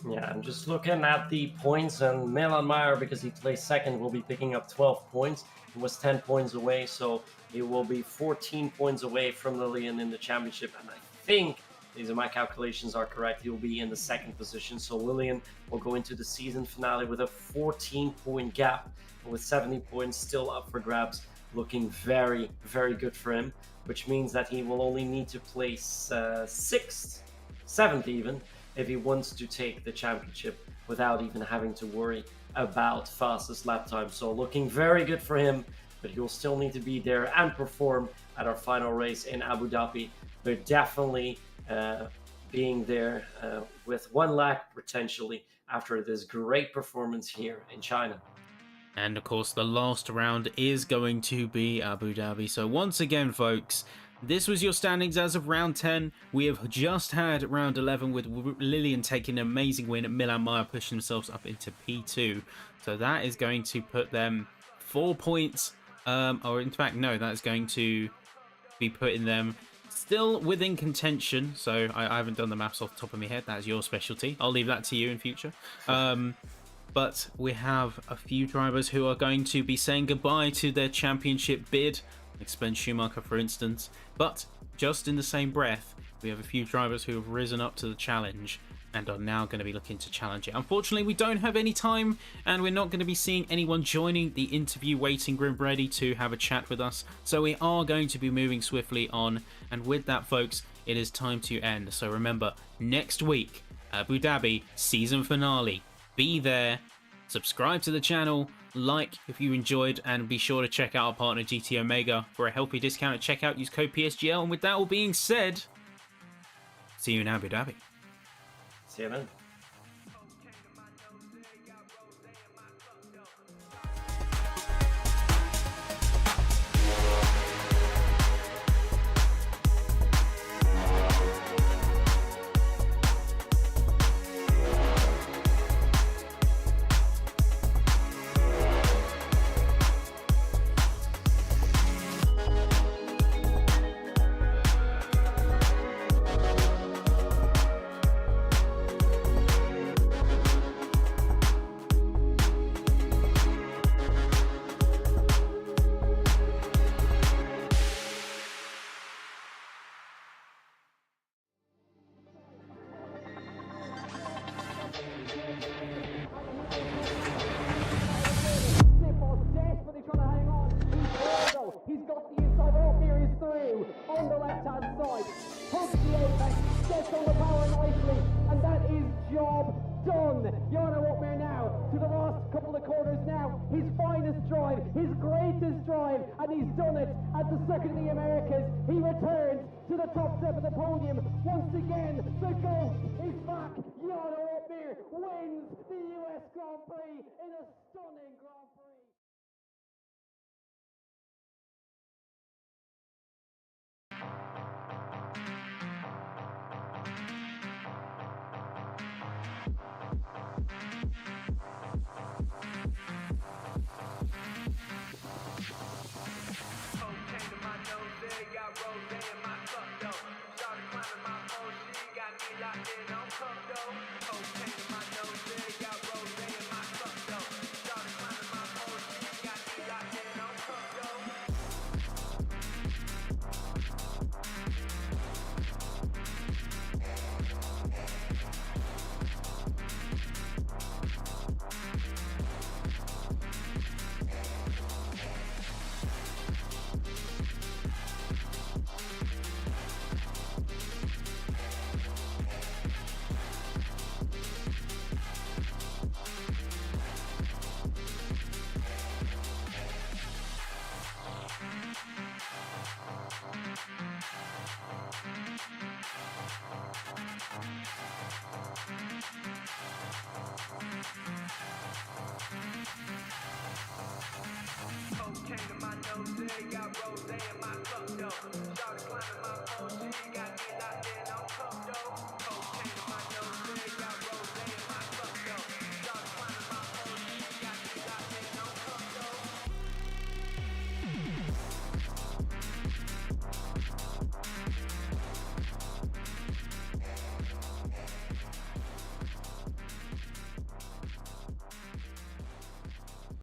Yeah, I'm just looking at the points, and Milan Meyer, because he placed second, will be picking up 12 points. He was 10 points away, so he will be 14 points away from Lillian in the championship. And I think, these are my calculations are correct, he will be in the second position. So Lillian will go into the season finale with a 14-point gap, with 70 points still up for grabs. Looking very, very good for him, which means that he will only need to place 6th, 7th even, if he wants to take the championship without even having to worry about fastest lap time. So looking very good for him, but he'll still need to be there and perform at our final race in Abu Dhabi. But definitely being there with one lap potentially after this great performance here in China. And of course, the last round is going to be Abu Dhabi. So once again, folks, this was your standings as of round 10. We have just had round 11 with Lillian taking an amazing win. Milan Meyer pushing themselves up into P2. So that is going to put them 4 points. Or in fact, no, that's going to be putting them still within contention. So I haven't done the maths off the top of my head. That's your specialty. I'll leave that to you in future. But we have a few drivers who are going to be saying goodbye to their championship bid, like Sven Schumacher, for instance. But just in the same breath, we have a few drivers who have risen up to the challenge and are now going to be looking to challenge it. Unfortunately, we don't have any time, and we're not going to be seeing anyone joining the interview waiting room ready to have a chat with us. So we are going to be moving swiftly on. And with that, folks, it is time to end. So remember, next week, Abu Dhabi season finale. Be there, subscribe to the channel, like if you enjoyed, and be sure to check out our partner GT Omega for a healthy discount at checkout. Use code PSGL. And with that all being said, see you in Abu Dhabi. See you then. Desperately trying to hang on. He's got the inside. Up here is through on the left hand side. Hooks the apex, gets on the power nicely, and that is job done. Jarno Opmeer now to the last couple of corners now. His finest drive, his greatest drive, and he's done it at the Circuit of the Americas. He returns to the top step of the podium. Once again, the ghost is back. Jarno Opmeer wins the US Grand Prix in a stunning Grand Prix. Cocaine in my nose, got rose in my cup, though.